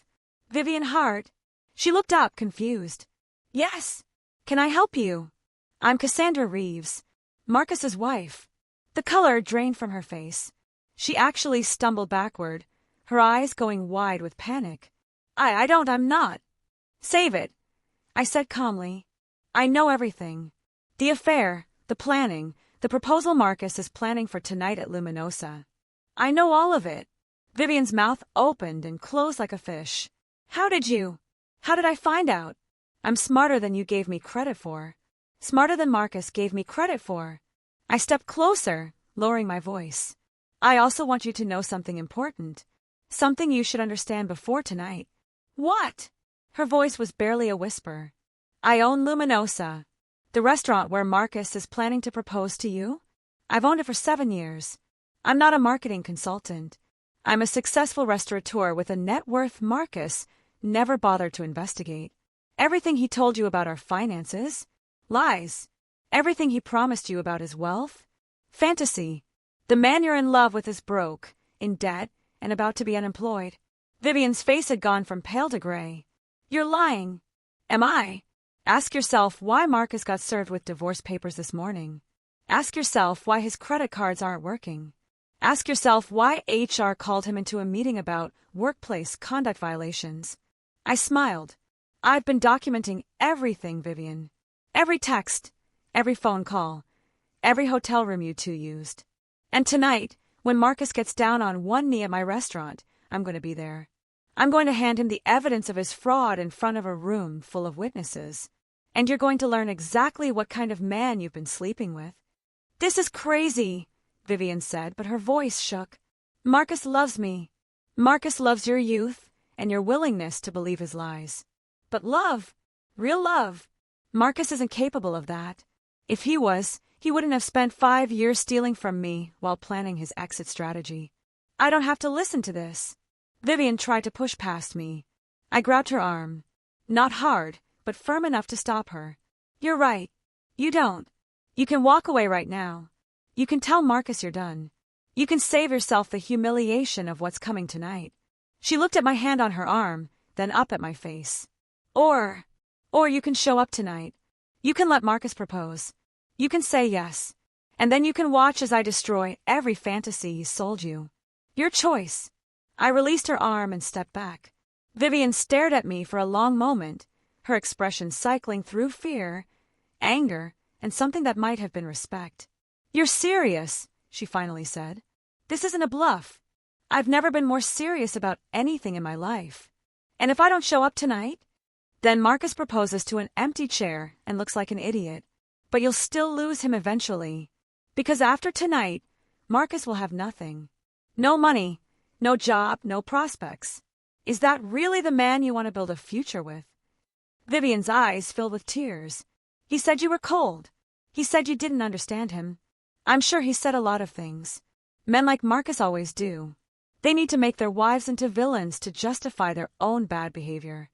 Vivian Hart. She looked up, confused. Yes. Can I help you? I'm Cassandra Reeves, Marcus's wife. The color drained from her face. She actually stumbled backward, her eyes going wide with panic. I'm not. Save it, I said calmly. I know everything. The affair, the planning, the proposal Marcus is planning for tonight at Luminosa. I know all of it. Vivian's mouth opened and closed like a fish. How did I find out? I'm smarter than you gave me credit for. Smarter than Marcus gave me credit for. I stepped closer, lowering my voice. I also want you to know something important. Something you should understand before tonight. What? Her voice was barely a whisper. I own Luminosa, the restaurant where Marcus is planning to propose to you. I've owned it for 7 years. I'm not a marketing consultant. I'm a successful restaurateur with a net worth Marcus never bothered to investigate. Everything he told you about our finances? Lies. Everything he promised you about his wealth? Fantasy. The man you're in love with is broke, in debt, and about to be unemployed. Vivian's face had gone from pale to gray. You're lying. Am I? Ask yourself why Marcus got served with divorce papers this morning. Ask yourself why his credit cards aren't working. Ask yourself why HR called him into a meeting about workplace conduct violations. I smiled. I've been documenting everything, Vivian. Every text, every phone call, every hotel room you two used. And tonight, when Marcus gets down on one knee at my restaurant, I'm going to be there. I'm going to hand him the evidence of his fraud in front of a room full of witnesses. And you're going to learn exactly what kind of man you've been sleeping with. This is crazy, Vivian said, but her voice shook. Marcus loves me. Marcus loves your youth and your willingness to believe his lies. But love, real love, Marcus isn't capable of that. If he was, he wouldn't have spent 5 years stealing from me while planning his exit strategy. I don't have to listen to this. Vivian tried to push past me. I grabbed her arm. Not hard, but firm enough to stop her. You're right. You don't. You can walk away right now. You can tell Marcus you're done. You can save yourself the humiliation of what's coming tonight. She looked at my hand on her arm, then up at my face. Or you can show up tonight. You can let Marcus propose. You can say yes. And then you can watch as I destroy every fantasy he sold you. Your choice. I released her arm and stepped back. Vivian stared at me for a long moment, her expression cycling through fear, anger, and something that might have been respect. You're serious, she finally said. This isn't a bluff. I've never been more serious about anything in my life. And if I don't show up tonight, then Marcus proposes to an empty chair and looks like an idiot. But you'll still lose him eventually. Because after tonight, Marcus will have nothing. No money, no job, no prospects. Is that really the man you want to build a future with? Vivian's eyes filled with tears. He said you were cold. He said you didn't understand him. I'm sure he said a lot of things. Men like Marcus always do. They need to make their wives into villains to justify their own bad behavior.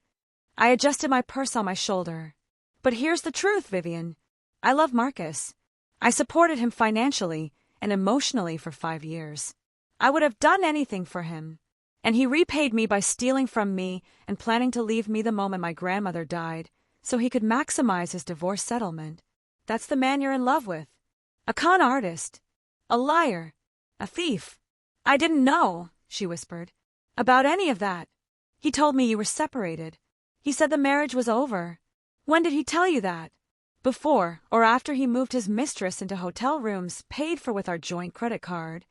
I adjusted my purse on my shoulder. But here's the truth, Vivian. I love Marcus. I supported him financially and emotionally for 5 years. I would have done anything for him. And he repaid me by stealing from me and planning to leave me the moment my grandmother died, so he could maximize his divorce settlement. That's the man you're in love with. A con artist. A liar. A thief. I didn't know, she whispered, about any of that. He told me you were separated. He said the marriage was over. When did he tell you that? Before or after he moved his mistress into hotel rooms paid for with our joint credit card?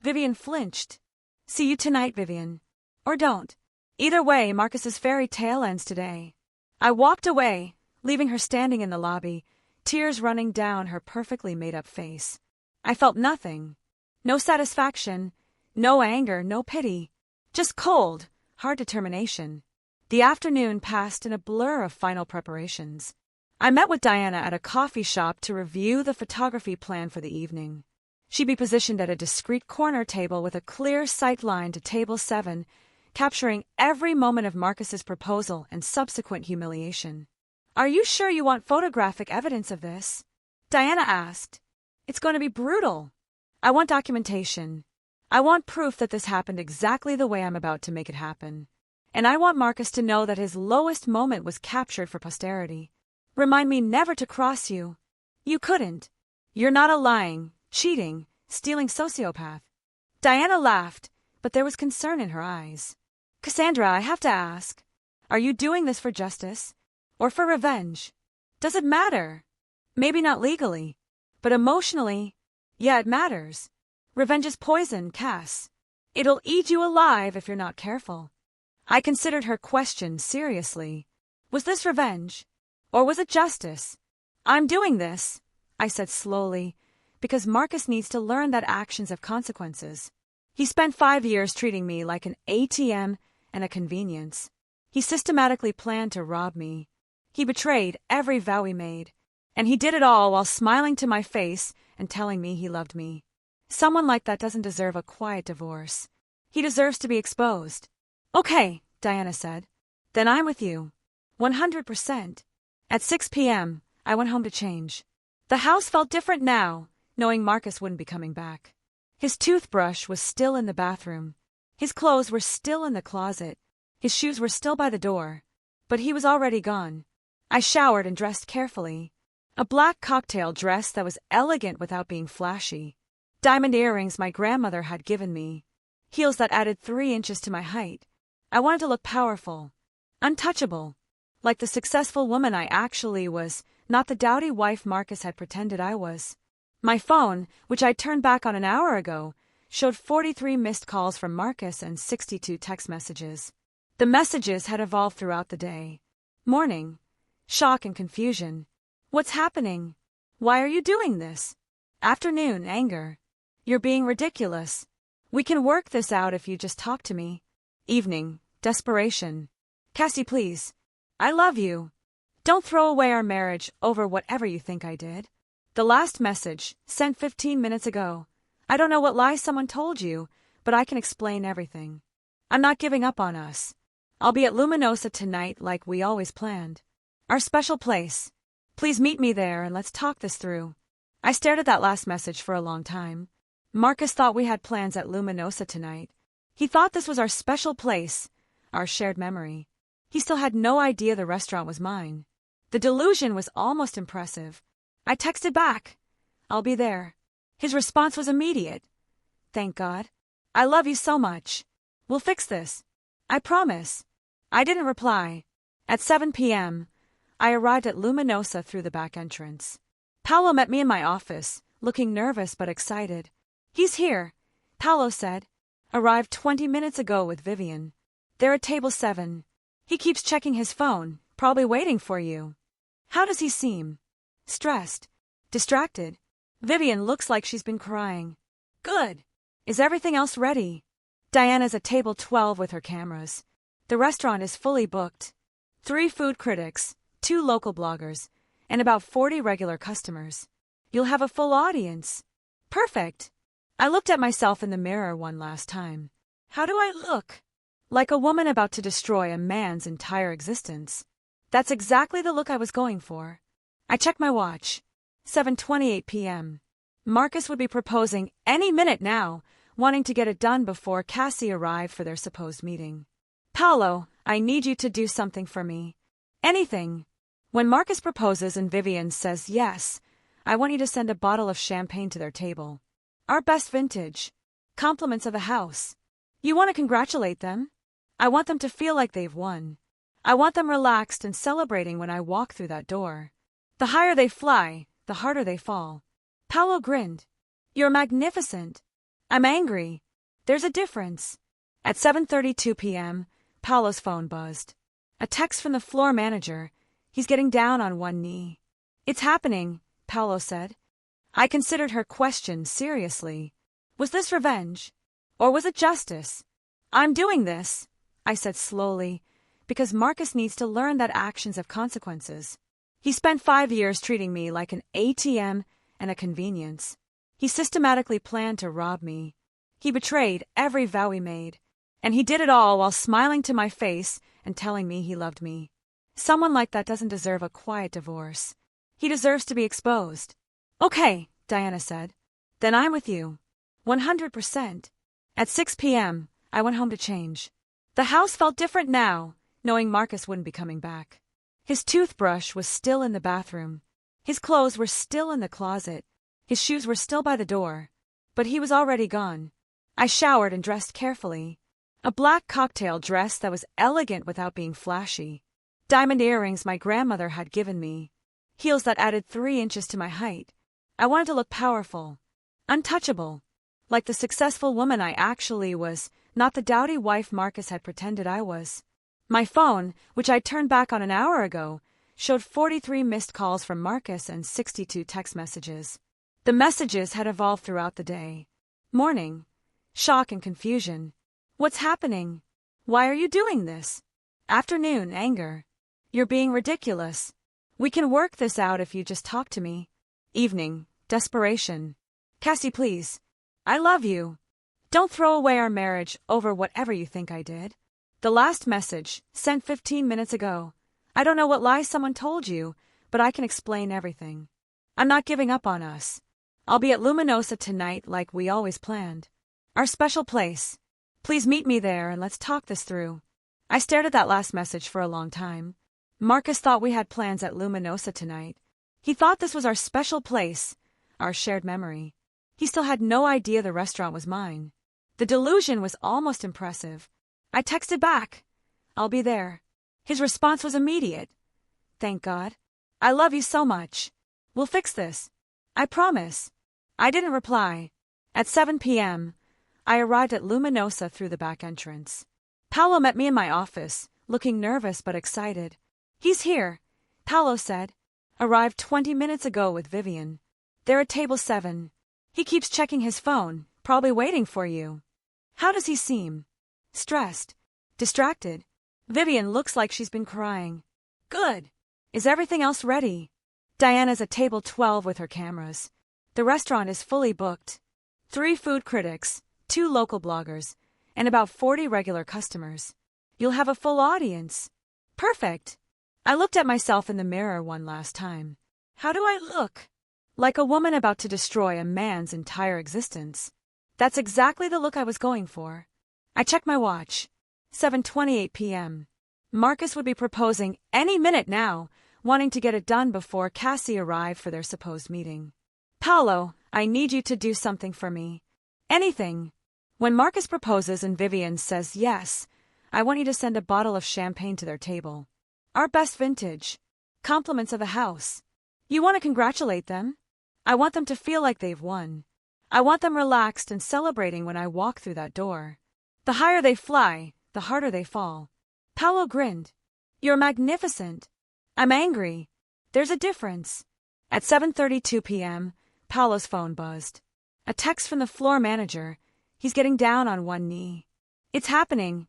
Vivian flinched. See you tonight, Vivian. Or don't. Either way, Marcus's fairy tale ends today. I walked away, leaving her standing in the lobby, tears running down her perfectly made-up face. I felt nothing. No satisfaction, no anger, no pity. Just cold, hard determination. The afternoon passed in a blur of final preparations. I met with Diana at a coffee shop to review the photography plan for the evening. She'd be positioned at a discreet corner table with a clear sight line to table 7, capturing every moment of Marcus's proposal and subsequent humiliation. Are you sure you want photographic evidence of this? Diana asked. It's going to be brutal. I want documentation. I want proof that this happened exactly the way I'm about to make it happen. And I want Marcus to know that his lowest moment was captured for posterity. Remind me never to cross you. You couldn't. You're not a lying, cheating, stealing sociopath. Diana laughed, but there was concern in her eyes. Cassandra, I have to ask, are you doing this for justice? Or for revenge? Does it matter? Maybe not legally, but emotionally, yeah, it matters. Revenge is poison, Cass. It'll eat you alive if you're not careful. I considered her question seriously. Was this revenge? Or was it justice? I'm doing this, I said slowly, because Marcus needs to learn that actions have consequences. He spent 5 years treating me like an ATM and a convenience. He systematically planned to rob me. He betrayed every vow we made. And he did it all while smiling to my face and telling me he loved me. Someone like that doesn't deserve a quiet divorce. He deserves to be exposed. Okay, Diana said. Then I'm with you. 100%. At 6 p.m., I went home to change. The house felt different now, knowing Marcus wouldn't be coming back. His toothbrush was still in the bathroom. His clothes were still in the closet. His shoes were still by the door. But he was already gone. I showered and dressed carefully. A black cocktail dress that was elegant without being flashy. Diamond earrings my grandmother had given me. Heels that added 3 inches to my height. I wanted to look powerful. Untouchable. Like the successful woman I actually was, not the dowdy wife Marcus had pretended I was. My phone, which I'd turned back on an hour ago, showed 43 missed calls from Marcus and 62 text messages. The messages had evolved throughout the day. Morning. Shock and confusion. What's happening? Why are you doing this? Afternoon, anger. You're being ridiculous. We can work this out if you just talk to me. Evening, desperation. Cassie, please. I love you. Don't throw away our marriage over whatever you think I did. The last message, sent 15 minutes ago. I don't know what lies someone told you, but I can explain everything. I'm not giving up on us. I'll be at Luminosa tonight like we always planned. Our special place. Please meet me there and let's talk this through. I stared at that last message for a long time. Marcus thought we had plans at Luminosa tonight. He thought this was our special place, our shared memory. He still had no idea the restaurant was mine. The delusion was almost impressive. I texted back. I'll be there. His response was immediate. Thank God. I love you so much. We'll fix this. I promise. I didn't reply. At 7 p.m., I arrived at Luminosa through the back entrance. Paolo met me in my office, looking nervous but excited. He's here, Paolo said. Arrived 20 minutes ago with Vivian. They're at table 7. He keeps checking his phone, probably waiting for you. How does he seem? Stressed. Distracted. Vivian looks like she's been crying. Good. Is everything else ready? Diana's at table 12 with her cameras. The restaurant is fully booked. 3 food critics, 2 local bloggers, and about 40 regular customers. You'll have a full audience. Perfect. I looked at myself in the mirror one last time. How do I look? Like a woman about to destroy a man's entire existence. That's exactly the look I was going for. I checked my watch. 7:28 p.m. Marcus would be proposing any minute now, wanting to get it done before Cassie arrived for their supposed meeting. Paolo, I need you to do something for me. Anything. When Marcus proposes and Vivian says yes, I want you to send a bottle of champagne to their table. Our best vintage. Compliments of the house. You want to congratulate them? I want them to feel like they've won. I want them relaxed and celebrating when I walk through that door. The higher they fly, the harder they fall. Paolo grinned. You're magnificent. I'm angry. There's a difference. At 7:32 p.m., Paolo's phone buzzed. A text from the floor manager. He's getting down on one knee. It's happening, Paolo said. I considered her question seriously. Was this revenge? Or was it justice? I'm doing this, I said slowly, because Marcus needs to learn that actions have consequences. He spent 5 years treating me like an ATM and a convenience. He systematically planned to rob me. He betrayed every vow we made. And he did it all while smiling to my face and telling me he loved me. Someone like that doesn't deserve a quiet divorce. He deserves to be exposed. Okay, Diana said. Then I'm with you. 100%. At 6 p.m., I went home to change. The house felt different now, knowing Marcus wouldn't be coming back. His toothbrush was still in the bathroom. His clothes were still in the closet. His shoes were still by the door. But he was already gone. I showered and dressed carefully. A black cocktail dress that was elegant without being flashy. Diamond earrings my grandmother had given me. heels that added 3 inches to my height. I wanted to look powerful, untouchable, like the successful woman I actually was, not the dowdy wife Marcus had pretended I was. My phone, which I'd turned back on an hour ago, showed 43 missed calls from Marcus and 62 text messages. The messages had evolved throughout the day. Morning, shock and confusion. What's happening? Why are you doing this? Afternoon, anger. You're being ridiculous. We can work this out if you just talk to me. Evening, desperation. Cassie, please. I love you. Don't throw away our marriage over whatever you think I did. The last message, sent 15 minutes ago. I don't know what lies someone told you, but I can explain everything. I'm not giving up on us. I'll be at Luminosa tonight like we always planned. Our special place. Please meet me there and let's talk this through. I stared at that last message for a long time. Marcus thought we had plans at Luminosa tonight. He thought this was our special place, our shared memory. He still had no idea the restaurant was mine. The delusion was almost impressive. I texted back, I'll be there. His response was immediate. Thank God. I love you so much. We'll fix this. I promise. I didn't reply. At 7 p.m., I arrived at Luminosa through the back entrance. Paolo met me in my office, looking nervous but excited. He's here, Paolo said. Arrived 20 minutes ago with Vivian. They're at table 7. He keeps checking his phone, probably waiting for you. How does he seem? Stressed. Distracted. Vivian looks like she's been crying. Good. Is everything else ready? Diana's at table 12 with her cameras. The restaurant is fully booked. 3 food critics, 2 local bloggers, and about 40 regular customers. You'll have a full audience. Perfect. I looked at myself in the mirror one last time. How do I look? Like a woman about to destroy a man's entire existence. That's exactly the look I was going for. I checked my watch. 7:28 p.m. Marcus would be proposing any minute now, wanting to get it done before Cassie arrived for their supposed meeting. Paolo, I need you to do something for me. Anything. When Marcus proposes and Vivian says yes, I want you to send a bottle of champagne to their table. Our best vintage. Compliments of the house. You want to congratulate them? I want them to feel like they've won. I want them relaxed and celebrating when I walk through that door. The higher they fly, the harder they fall. Paolo grinned. You're magnificent. I'm angry. There's a difference. At 7:32 p.m., Paolo's phone buzzed. A text from the floor manager. He's getting down on one knee. It's happening.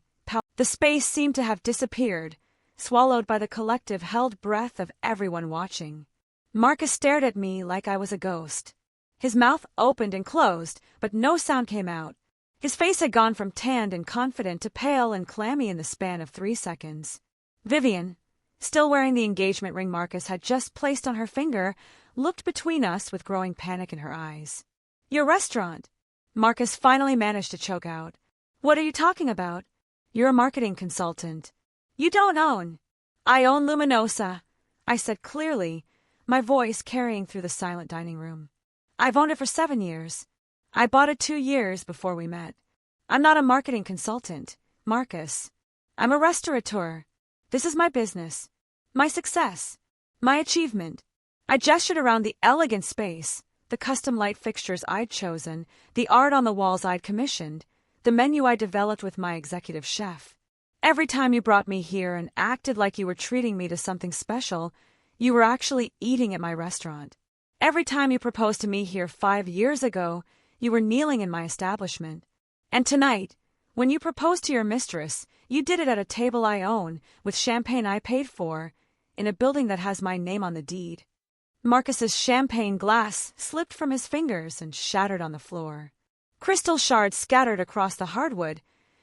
The space seemed to have disappeared, swallowed by the collective held breath of everyone watching. Marcus stared at me like I was a ghost. His mouth opened and closed, but no sound came out. His face had gone from tanned and confident to pale and clammy in the span of 3 seconds. Vivian, still wearing the engagement ring Marcus had just placed on her finger, looked between us with growing panic in her eyes. Your restaurant. Marcus finally managed to choke out. What are you talking about? You're a marketing consultant. You don't own. I own Luminosa, I said clearly, my voice carrying through the silent dining room. I've owned it for 7 years. I bought it 2 years before we met. I'm not a marketing consultant, Marcus. I'm a restaurateur. This is my business. My success. My achievement. I gestured around the elegant space, the custom light fixtures I'd chosen, the art on the walls I'd commissioned, the menu I developed with my executive chef. Every time you brought me here and acted like you were treating me to something special, you were actually eating at my restaurant. Every time you proposed to me here 5 years ago, you were kneeling in my establishment. And tonight, when you proposed to your mistress, you did it at a table I own, with champagne I paid for, in a building that has my name on the deed. Marcus's champagne glass slipped from his fingers and shattered on the floor. Crystal shards scattered across the hardwood,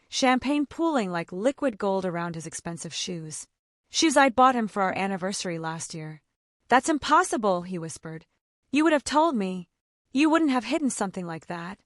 champagne pooling like liquid gold around his expensive shoes. Shoes I'd bought him for our anniversary last year. That's impossible, he whispered. You would have told me. You wouldn't have hidden something like that.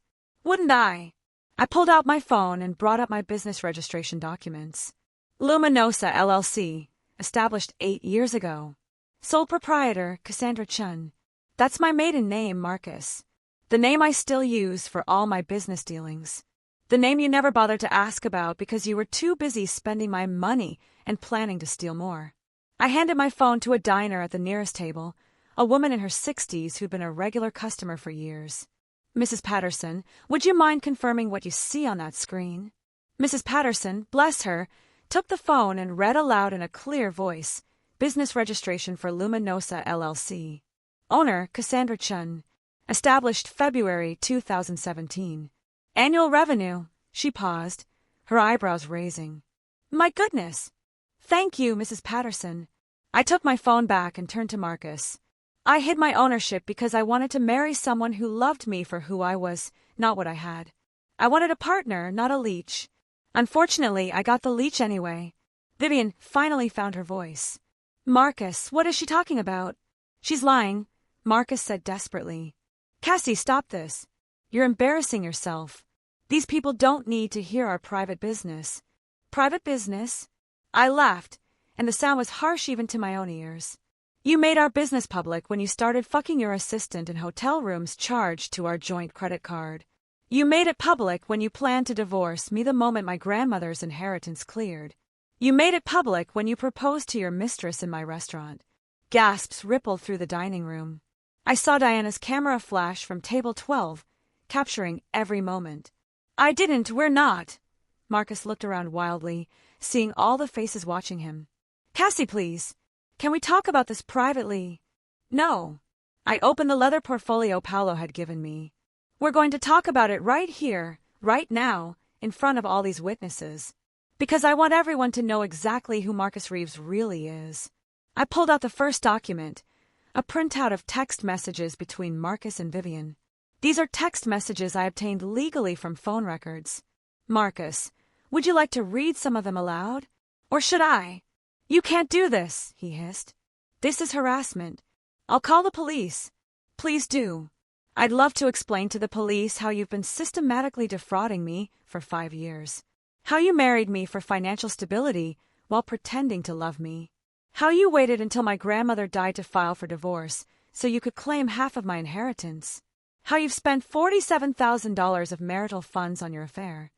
Wouldn't I? I pulled out my phone and brought up my business registration documents. Luminosa, LLC, established 8 years ago. Sole proprietor, Cassandra Chun. That's my maiden name, Marcus. The name I still use for all my business dealings. The name you never bothered to ask about because you were too busy spending my money and planning to steal more. I handed my phone to a diner at the nearest table, a woman in her 60s who'd been a regular customer for years. "Mrs. Patterson, would you mind confirming what you see on that screen?" Mrs. Patterson, bless her, took the phone and read aloud in a clear voice, "Business registration for Luminosa LLC. Owner, Cassandra Chun. Established February 2017. Annual revenue." She paused, her eyebrows raising. "My goodness! Thank you, Mrs. Patterson." I took my phone back and turned to Marcus. "I hid my ownership because I wanted to marry someone who loved me for who I was, not what I had. I wanted a partner, not a leech. Unfortunately, I got the leech anyway." Vivian finally found her voice. "Marcus, what is she talking about?" "She's lying," Marcus said desperately. "Cassie, stop this. You're embarrassing yourself. These people don't need to hear our private business." "Private business?" I laughed, and the sound was harsh even to my own ears. "You made our business public when you started fucking your assistant in hotel rooms charged to our joint credit card. You made it public when you planned to divorce me the moment my grandmother's inheritance cleared. You made it public when you proposed to your mistress in my restaurant." Gasps rippled through the dining room. I saw Diana's camera flash from table 12, capturing every moment. We're not." Marcus looked around wildly, seeing all the faces watching him. "Cassie, please. Can we talk about this privately?" "No." I opened the leather portfolio Paolo had given me. "We're going to talk about it right here, right now, in front of all these witnesses. Because I want everyone to know exactly who Marcus Reeves really is." I pulled out the first document, a printout of text messages between Marcus and Vivian. "These are text messages I obtained legally from phone records. Marcus, would you like to read some of them aloud? Or should I?" "You can't do this," he hissed. "This is harassment. I'll call the police." "Please do. I'd love to explain to the police how you've been systematically defrauding me for 5 years. How you married me for financial stability while pretending to love me. How you waited until my grandmother died to file for divorce so you could claim half of my inheritance. How you've spent $47,000 of marital funds on your affair."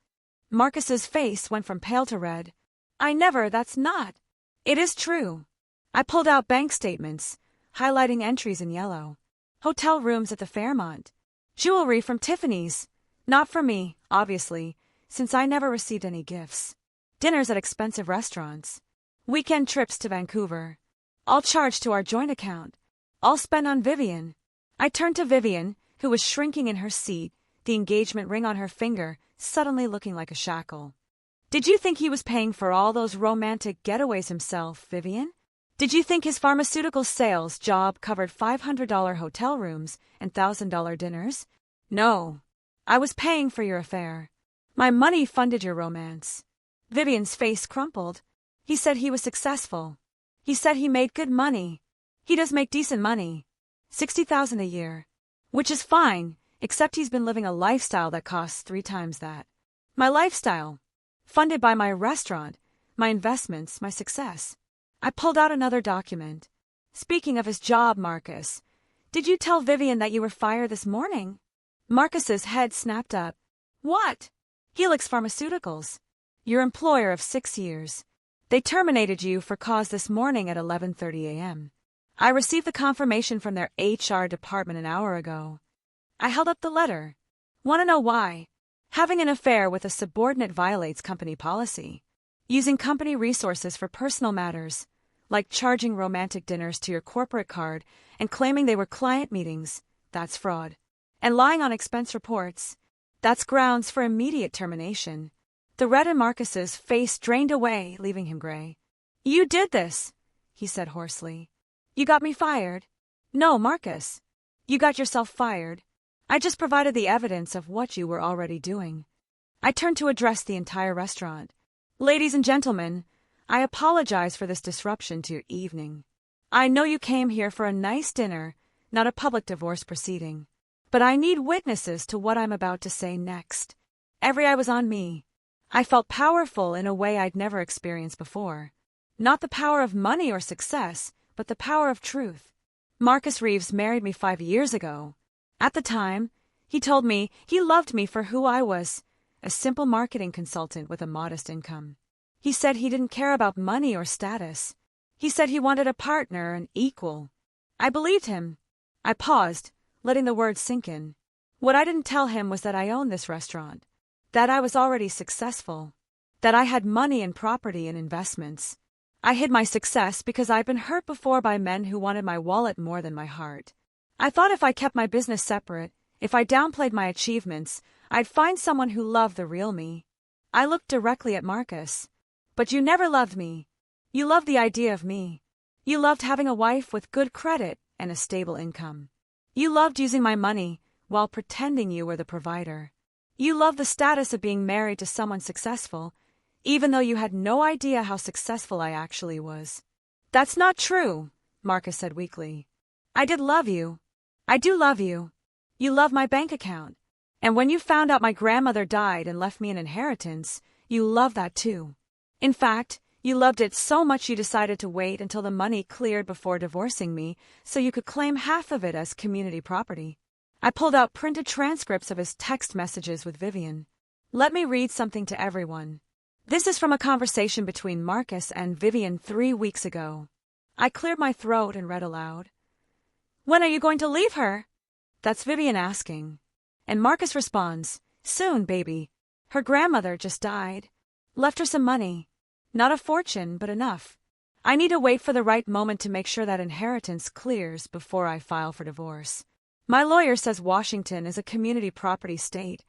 Marcus's face went from pale to red. That's not. "It is true." I pulled out bank statements, highlighting entries in yellow. Hotel rooms at the Fairmont. Jewelry from Tiffany's. Not from me, obviously, since I never received any gifts. Dinners at expensive restaurants. Weekend trips to Vancouver. All charged to our joint account. All spent on Vivian. I turned to Vivian, who was shrinking in her seat, the engagement ring on her finger suddenly looking like a shackle. "Did you think he was paying for all those romantic getaways himself, Vivian? Did you think his pharmaceutical sales job covered $500 hotel rooms and $1,000 dinners? No. I was paying for your affair. My money funded your romance." Vivian's face crumpled. "He said he was successful. He said he made good money. He does make decent money. $60,000 a year. Which is fine, except he's been living a lifestyle that costs 3 times that. My lifestyle. Funded by my restaurant, my investments, my success." I pulled out another document. "Speaking of his job, Marcus, did you tell Vivian that you were fired this morning?" Marcus's head snapped up. "What?" "Helix Pharmaceuticals. Your employer of 6 years. They terminated you for cause this morning at 11:30 a.m. I received the confirmation from their HR department an hour ago." I held up the letter. "Want to know why? Having an affair with a subordinate violates company policy. Using company resources for personal matters, like charging romantic dinners to your corporate card and claiming they were client meetings, that's fraud. And lying on expense reports, that's grounds for immediate termination." The red in Marcus's face drained away, leaving him gray. "You did this," he said hoarsely. "You got me fired." "No, Marcus. You got yourself fired. I just provided the evidence of what you were already doing." I turned to address the entire restaurant. "Ladies and gentlemen, I apologize for this disruption to your evening. I know you came here for a nice dinner, not a public divorce proceeding. But I need witnesses to what I'm about to say next. Every eye was on me. I felt powerful in a way I'd never experienced before. Not the power of money or success, but the power of truth. Marcus Reeves married me 5 years ago. At the time, he told me he loved me for who I was, a simple marketing consultant with a modest income. He said he didn't care about money or status. He said he wanted a partner, an equal. I believed him. I paused, letting the words sink in. What I didn't tell him was that I owned this restaurant, that I was already successful, that I had money and property and investments. I hid my success because I'd been hurt before by men who wanted my wallet more than my heart. I thought if I kept my business separate, if I downplayed my achievements, I'd find someone who loved the real me. I looked directly at Marcus. But you never loved me. You loved the idea of me. You loved having a wife with good credit and a stable income. You loved using my money while pretending you were the provider. You loved the status of being married to someone successful, even though you had no idea how successful I actually was. That's not true, Marcus said weakly. I did love you. I do love you. You love my bank account. And when you found out my grandmother died and left me an inheritance, you loved that too. In fact, you loved it so much you decided to wait until the money cleared before divorcing me so you could claim half of it as community property. I pulled out printed transcripts of his text messages with Vivian. Let me read something to everyone. This is from a conversation between Marcus and Vivian 3 weeks ago. I cleared my throat and read aloud. When are you going to leave her? That's Vivian asking. And Marcus responds, soon, baby. Her grandmother just died. Left her some money. Not a fortune, but enough. I need to wait for the right moment to make sure that inheritance clears before I file for divorce. My lawyer says Washington is a community property state.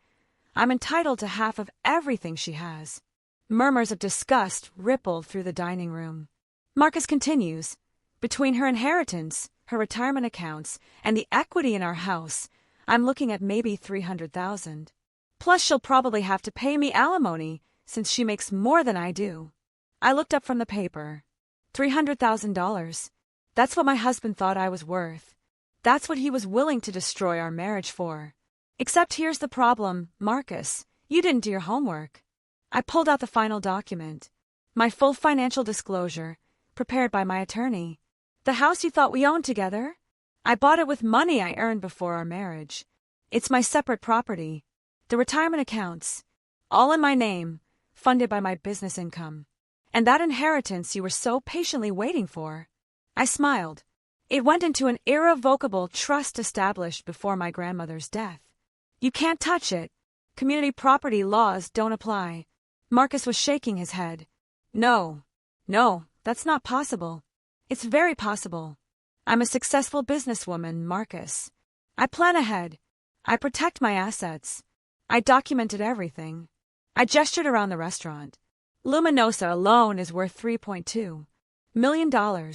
I'm entitled to half of everything she has. Murmurs of disgust rippled through the dining room. Marcus continues, between her inheritance, her retirement accounts, and the equity in our house, I'm looking at maybe $300,000. Plus she'll probably have to pay me alimony since she makes more than I do. I looked up from the paper. $300,000. That's what my husband thought I was worth. That's what he was willing to destroy our marriage for. Except here's the problem, Marcus. You didn't do your homework. I pulled out the final document. My full financial disclosure, prepared by my attorney. The house you thought we owned together? I bought it with money I earned before our marriage. It's my separate property. The retirement accounts. All in my name, funded by my business income. And that inheritance you were so patiently waiting for. I smiled. It went into an irrevocable trust established before my grandmother's death. You can't touch it. Community property laws don't apply. Marcus was shaking his head. No, that's not possible. It's very possible. I'm a successful businesswoman, Marcus. I plan ahead. I protect my assets. I documented everything. I gestured around the restaurant. Luminosa alone is worth $3.2 million.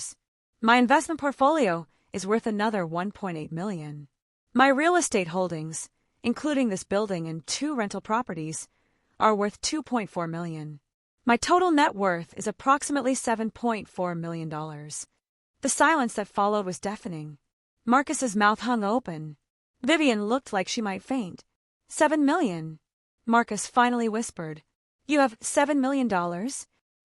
My investment portfolio is worth another $1.8 million. My real estate holdings, including this building and 2 rental properties, are worth $2.4 million. My total net worth is approximately $7.4 million. The silence that followed was deafening. Marcus's mouth hung open. Vivian looked like she might faint. $7 million. Marcus finally whispered. You have $7 million?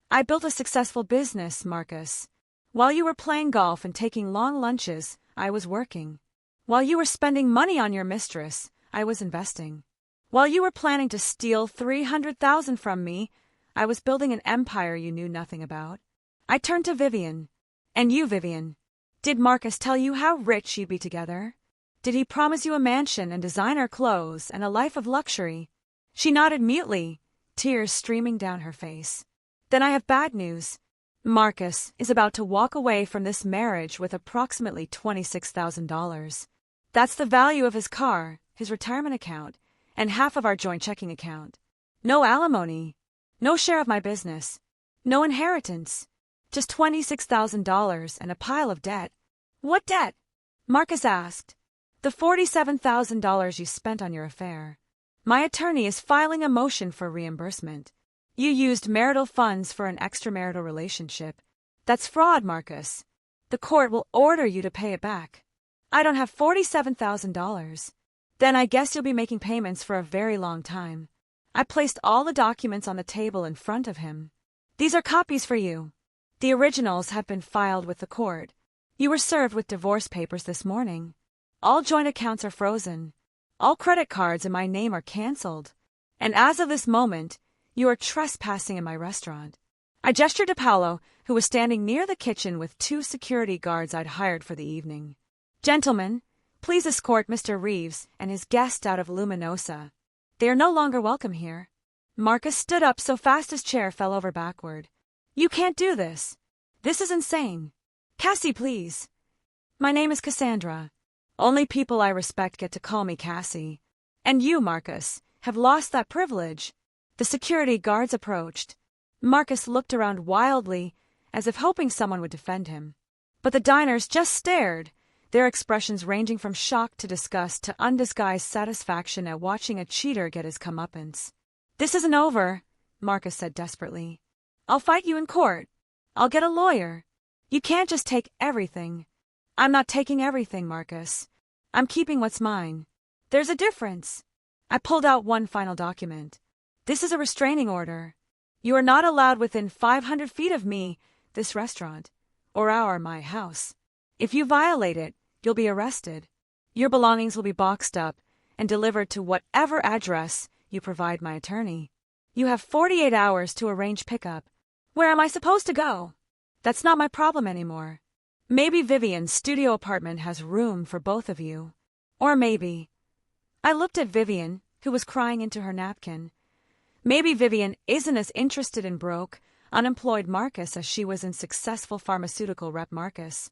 I built a successful business, Marcus. While you were playing golf and taking long lunches, I was working. While you were spending money on your mistress, I was investing. While you were planning to steal $300,000 from me, I was building an empire you knew nothing about. I turned to Vivian. And you, Vivian. Did Marcus tell you how rich you'd be together? Did he promise you a mansion and designer clothes and a life of luxury? She nodded mutely, tears streaming down her face. Then I have bad news. Marcus is about to walk away from this marriage with approximately $26,000. That's the value of his car, his retirement account, and half of our joint checking account. No alimony. No share of my business. No inheritance. Just $26,000 and a pile of debt. What debt? Marcus asked. The $47,000 you spent on your affair. My attorney is filing a motion for reimbursement. You used marital funds for an extramarital relationship. That's fraud, Marcus. The court will order you to pay it back. I don't have $47,000. Then I guess you'll be making payments for a very long time. I placed all the documents on the table in front of him. These are copies for you. The originals have been filed with the court. You were served with divorce papers this morning. All joint accounts are frozen. All credit cards in my name are canceled. And as of this moment, you are trespassing in my restaurant. I gestured to Paolo, who was standing near the kitchen with 2 security guards I'd hired for the evening. Gentlemen, please escort Mr. Reeves and his guest out of Luminosa. They are no longer welcome here. Marcus stood up so fast his chair fell over backward. You can't do this. This is insane. Cassie, please. My name is Cassandra. Only people I respect get to call me Cassie. And you, Marcus, have lost that privilege. The security guards approached. Marcus looked around wildly, as if hoping someone would defend him. But the diners just stared, their expressions ranging from shock to disgust to undisguised satisfaction at watching a cheater get his comeuppance. This isn't over, Marcus said desperately. I'll fight you in court. I'll get a lawyer. You can't just take everything. I'm not taking everything, Marcus. I'm keeping what's mine. There's a difference. I pulled out one final document. This is a restraining order. You are not allowed within 500 feet of me, this restaurant, or my house. If you violate it, you'll be arrested. Your belongings will be boxed up and delivered to whatever address you provide my attorney. You have 48 hours to arrange pickup. Where am I supposed to go? That's not my problem anymore. Maybe Vivian's studio apartment has room for both of you. Or maybe... I looked at Vivian, who was crying into her napkin. Maybe Vivian isn't as interested in broke, unemployed Marcus as she was in successful pharmaceutical rep Marcus.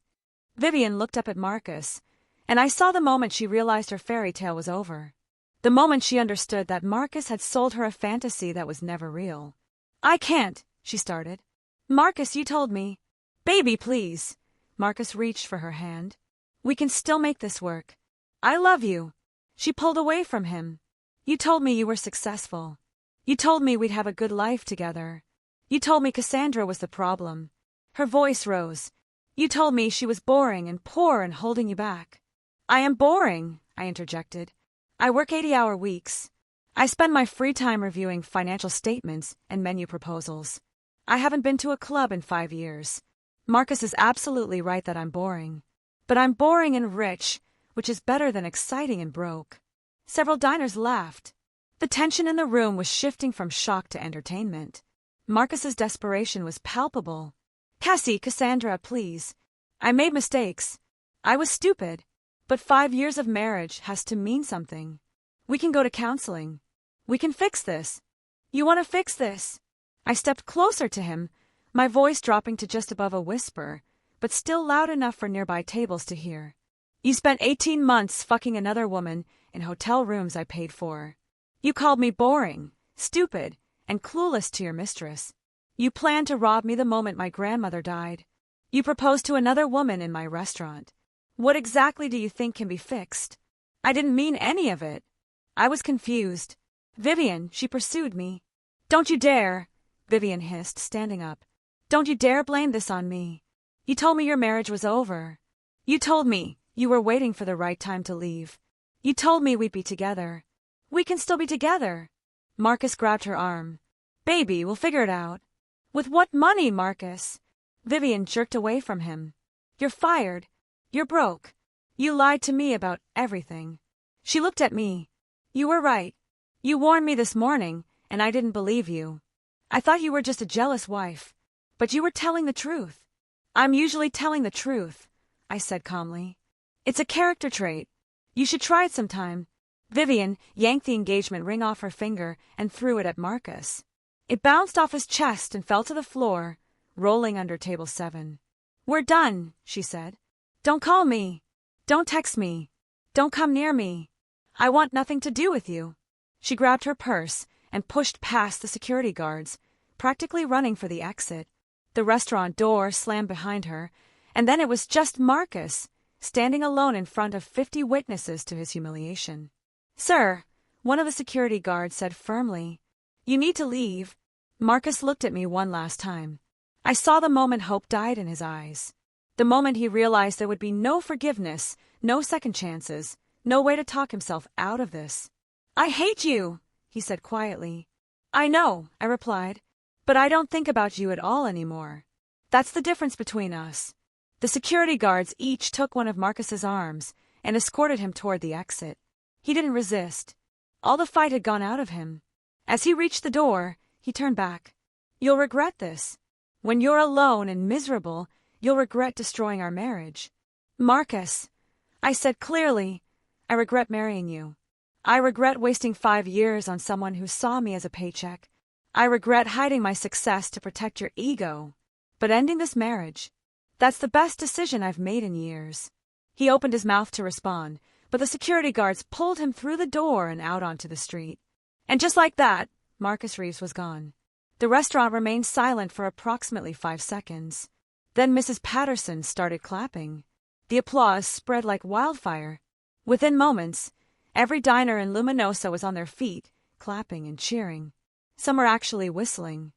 Vivian looked up at Marcus, and I saw the moment she realized her fairy tale was over. The moment she understood that Marcus had sold her a fantasy that was never real. I can't, she started. Marcus, you told me. Baby, please. Marcus reached for her hand. We can still make this work. I love you. She pulled away from him. You told me you were successful. You told me we'd have a good life together. You told me Cassandra was the problem. Her voice rose. You told me she was boring and poor and holding you back. I am boring, I interjected. I work 80-hour weeks. I spend my free time reviewing financial statements and menu proposals. I haven't been to a club in 5 years. Marcus is absolutely right that I'm boring. But I'm boring and rich, which is better than exciting and broke. Several diners laughed. The tension in the room was shifting from shock to entertainment. Marcus's desperation was palpable. Cassie, Cassandra, please. I made mistakes. I was stupid. But 5 years of marriage has to mean something. We can go to counseling. We can fix this. You want to fix this? I stepped closer to him, my voice dropping to just above a whisper, but still loud enough for nearby tables to hear. You spent 18 months fucking another woman in hotel rooms I paid for. You called me boring, stupid, and clueless to your mistress. You planned to rob me the moment my grandmother died. You proposed to another woman in my restaurant. What exactly do you think can be fixed? I didn't mean any of it. I was confused. Vivian, she pursued me. Don't you dare, Vivian hissed, standing up. Don't you dare blame this on me. You told me your marriage was over. You told me you were waiting for the right time to leave. You told me we'd be together. We can still be together. Marcus grabbed her arm. Baby, we'll figure it out. With what money, Marcus? Vivian jerked away from him. You're fired. You're broke. You lied to me about everything. She looked at me. You were right. You warned me this morning, and I didn't believe you. I thought you were just a jealous wife. But you were telling the truth. I'm usually telling the truth, I said calmly. It's a character trait. You should try it sometime. Vivian yanked the engagement ring off her finger and threw it at Marcus. It bounced off his chest and fell to the floor, rolling under table 7. We're done, she said. Don't call me. Don't text me. Don't come near me. I want nothing to do with you. She grabbed her purse and pushed past the security guards, practically running for the exit. The restaurant door slammed behind her, and then it was just Marcus, standing alone in front of 50 witnesses to his humiliation. Sir, one of the security guards said firmly, you need to leave. Marcus looked at me one last time. I saw the moment hope died in his eyes. The moment he realized there would be no forgiveness, no second chances, no way to talk himself out of this. I hate you, he said quietly. I know, I replied, but I don't think about you at all anymore. That's the difference between us. The security guards each took one of Marcus's arms and escorted him toward the exit. He didn't resist. All the fight had gone out of him. As he reached the door, he turned back. You'll regret this. When you're alone and miserable, you'll regret destroying our marriage. Marcus, I said clearly, I regret marrying you. I regret wasting 5 years on someone who saw me as a paycheck. I regret hiding my success to protect your ego. But ending this marriage, that's the best decision I've made in years. He opened his mouth to respond, but the security guards pulled him through the door and out onto the street. And just like that, Marcus Reeves was gone. The restaurant remained silent for approximately 5 seconds. Then Mrs. Patterson started clapping. The applause spread like wildfire. Within moments, every diner in Luminosa was on their feet, clapping and cheering. Some were actually whistling.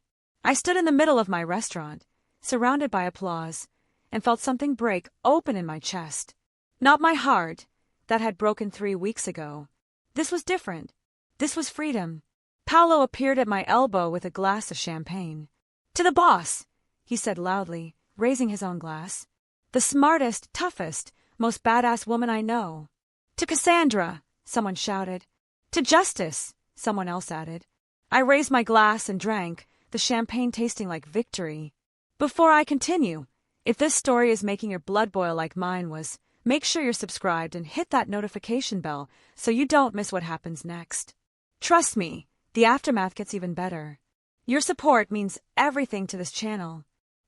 I stood in the middle of my restaurant, surrounded by applause, and felt something break open in my chest. Not my heart, that had broken 3 weeks ago. This was different. This was freedom. Paolo appeared at my elbow with a glass of champagne. "To the boss," he said loudly, raising his own glass. "The smartest, toughest, most badass woman I know." "To Cassandra," someone shouted. "To Justice," someone else added. I raised my glass and drank, the champagne tasting like victory. Before I continue, if this story is making your blood boil like mine was, make sure you're subscribed and hit that notification bell so you don't miss what happens next. Trust me, the aftermath gets even better. Your support means everything to this channel.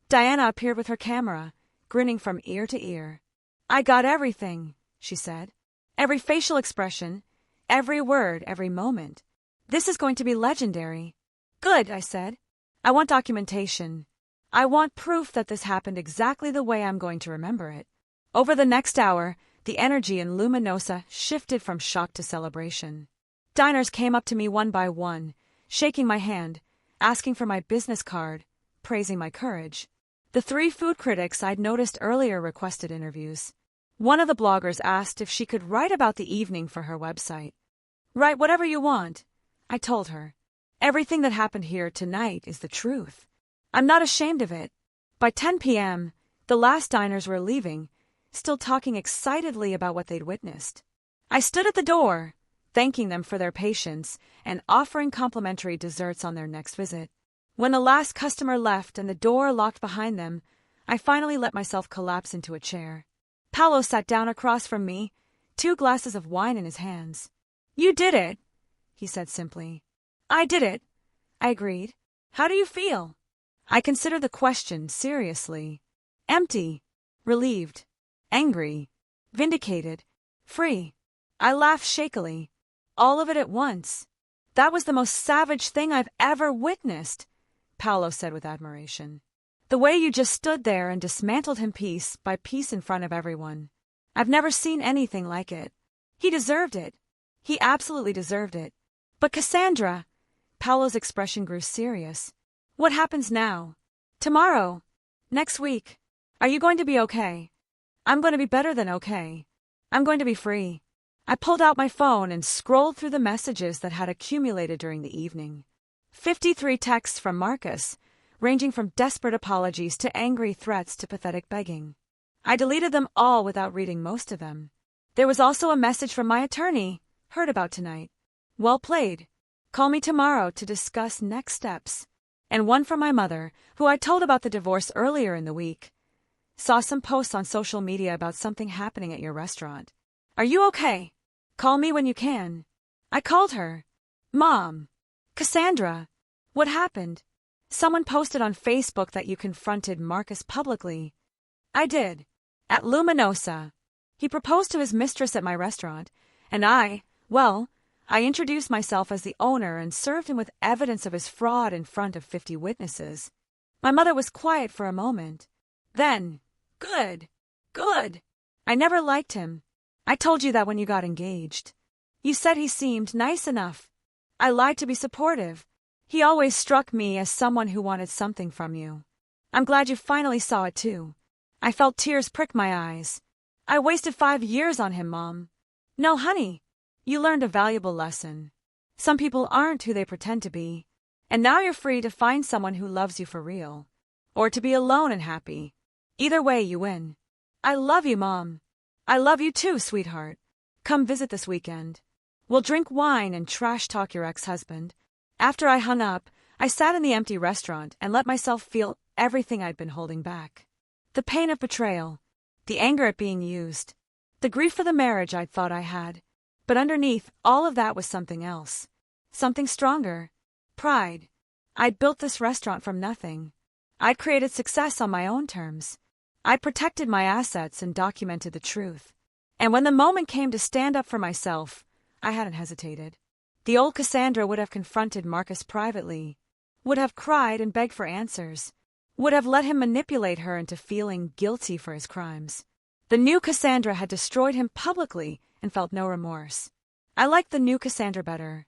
Diana appeared with her camera, grinning from ear to ear. "I got everything," she said. "Every facial expression, every word, every moment. This is going to be legendary." "Good," I said. "I want documentation. I want proof that this happened exactly the way I'm going to remember it." Over the next hour, the energy in Luminosa shifted from shock to celebration. Diners came up to me one by one, shaking my hand, asking for my business card, praising my courage. The 3 food critics I'd noticed earlier requested interviews. One of the bloggers asked if she could write about the evening for her website. "Write whatever you want," I told her. "Everything that happened here tonight is the truth. I'm not ashamed of it." By 10 p.m., the last diners were leaving, still talking excitedly about what they'd witnessed. I stood at the door, thanking them for their patience and offering complimentary desserts on their next visit. When the last customer left and the door locked behind them, I finally let myself collapse into a chair. Paolo sat down across from me, 2 glasses of wine in his hands. "You did it," he said simply. "I did it," I agreed. "How do you feel?" I considered the question seriously. Empty, relieved, angry, vindicated, free. I laughed shakily. All of it at once. "That was the most savage thing I've ever witnessed," Paolo said with admiration. "The way you just stood there and dismantled him piece by piece in front of everyone. I've never seen anything like it. He deserved it. He absolutely deserved it. But Cassandra," Paolo's expression grew serious. "What happens now? Tomorrow? Next week? Are you going to be okay?" "I'm going to be better than okay. I'm going to be free." I pulled out my phone and scrolled through the messages that had accumulated during the evening. 53 texts from Marcus, ranging from desperate apologies to angry threats to pathetic begging. I deleted them all without reading most of them. There was also a message from my attorney, heard about tonight. "Well played. Call me tomorrow to discuss next steps." And one from my mother, who I told about the divorce earlier in the week. "Saw some posts on social media about something happening at your restaurant. Are you okay? Call me when you can." I called her. "Mom. Cassandra. What happened? Someone posted on Facebook that you confronted Marcus publicly." "I did. At Luminosa. He proposed to his mistress at my restaurant, and I introduced myself as the owner and served him with evidence of his fraud in front of 50 witnesses. My mother was quiet for a moment. Then, good. I never liked him. I told you that when you got engaged. You said he seemed nice enough. I lied to be supportive. He always struck me as someone who wanted something from you. I'm glad you finally saw it too." I felt tears prick my eyes. "I wasted 5 years on him, Mom." "No, honey. You learned a valuable lesson. Some people aren't who they pretend to be. And now you're free to find someone who loves you for real. Or to be alone and happy. Either way, you win. I love you, Mom. I love you too, sweetheart. Come visit this weekend. We'll drink wine and trash talk your ex-husband." After I hung up, I sat in the empty restaurant and let myself feel everything I'd been holding back. The pain of betrayal, the anger at being used, the grief for the marriage I'd thought I had. But underneath all of that was something else. Something stronger. Pride. I'd built this restaurant from nothing. I'd created success on my own terms. I'd protected my assets and documented the truth. And when the moment came to stand up for myself, I hadn't hesitated. The old Cassandra would have confronted Marcus privately, would have cried and begged for answers, would have let him manipulate her into feeling guilty for his crimes. The new Cassandra had destroyed him publicly and felt no remorse. I liked the new Cassandra better.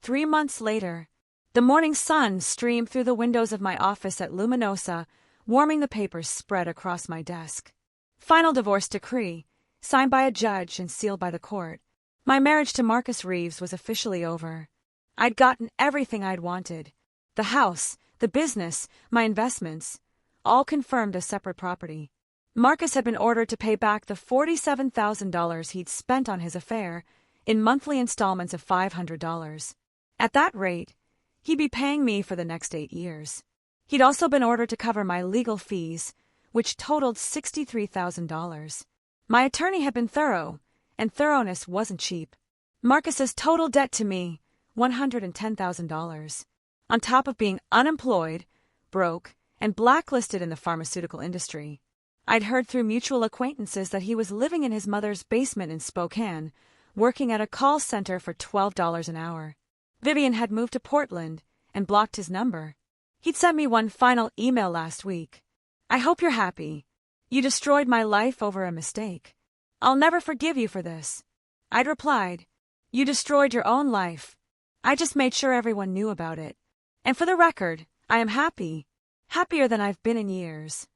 3 months later, the morning sun streamed through the windows of my office at Luminosa, warming the papers spread across my desk. Final divorce decree, signed by a judge and sealed by the court. My marriage to Marcus Reeves was officially over. I'd gotten everything I'd wanted. The house, the business, my investments, all confirmed as separate property. Marcus had been ordered to pay back the $47,000 he'd spent on his affair in monthly installments of $500. At that rate, he'd be paying me for the next 8 years. He'd also been ordered to cover my legal fees, which totaled $63,000. My attorney had been thorough, and thoroughness wasn't cheap. Marcus's total debt to me, $110,000. On top of being unemployed, broke, and blacklisted in the pharmaceutical industry. I'd heard through mutual acquaintances that he was living in his mother's basement in Spokane, working at a call center for $12 an hour. Vivian had moved to Portland and blocked his number. He'd sent me one final email last week. I hope you're happy. You destroyed my life over a mistake. I'll never forgive you for this. I'd replied, you destroyed your own life. I just made sure everyone knew about it. And for the record, I am happy. Happier than I've been in years.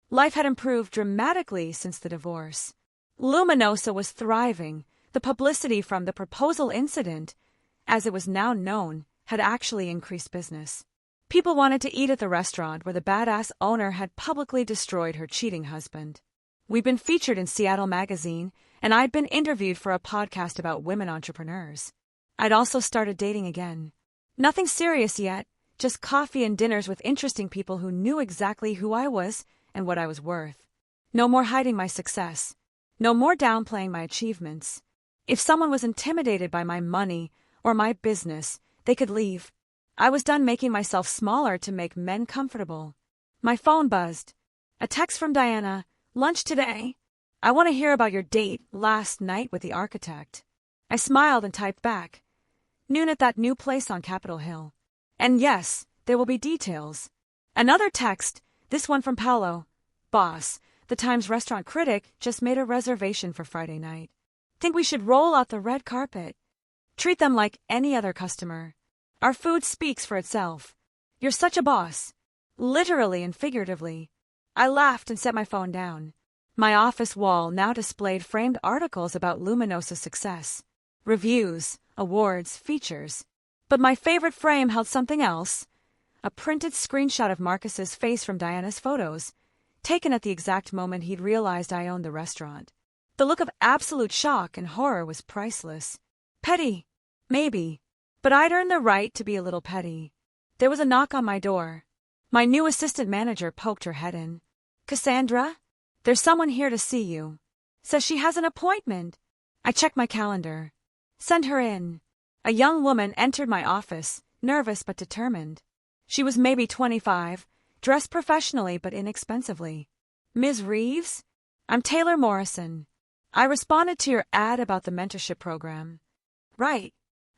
Life had improved dramatically since the divorce. Luminosa was thriving. The publicity from the proposal incident, as it was now known, had actually increased business. People wanted to eat at the restaurant where the badass owner had publicly destroyed her cheating husband. We'd been featured in Seattle Magazine, and I'd been interviewed for a podcast about women entrepreneurs. I'd also started dating again. Nothing serious yet, just coffee and dinners with interesting people who knew exactly who I was and what I was worth. No more hiding my success. No more downplaying my achievements. If someone was intimidated by my money or my business, they could leave. I was done making myself smaller to make men comfortable. My phone buzzed. A text from Diana. Lunch today? I want to hear about your date last night with the architect. I smiled and typed back. Noon at that new place on Capitol Hill. And yes, there will be details. Another text, this one from Paolo. Boss, the Times restaurant critic just made a reservation for Friday night. Think we should roll out the red carpet. Treat them like any other customer. Our food speaks for itself. You're such a boss. Literally and figuratively. I laughed and set my phone down. My office wall now displayed framed articles about Luminosa's success. Reviews, awards, features. But my favorite frame held something else. A printed screenshot of Marcus's face from Diana's photos, taken at the exact moment he'd realized I owned the restaurant. The look of absolute shock and horror was priceless. Petty. Maybe. But I'd earned the right to be a little petty. There was a knock on my door. My new assistant manager poked her head in. Cassandra? There's someone here to see you. Says she has an appointment. I checked my calendar. Send her in. A young woman entered my office, nervous but determined. She was maybe 25, dressed professionally but inexpensively. Ms. Reeves? I'm Taylor Morrison. I responded to your ad about the mentorship program. Right.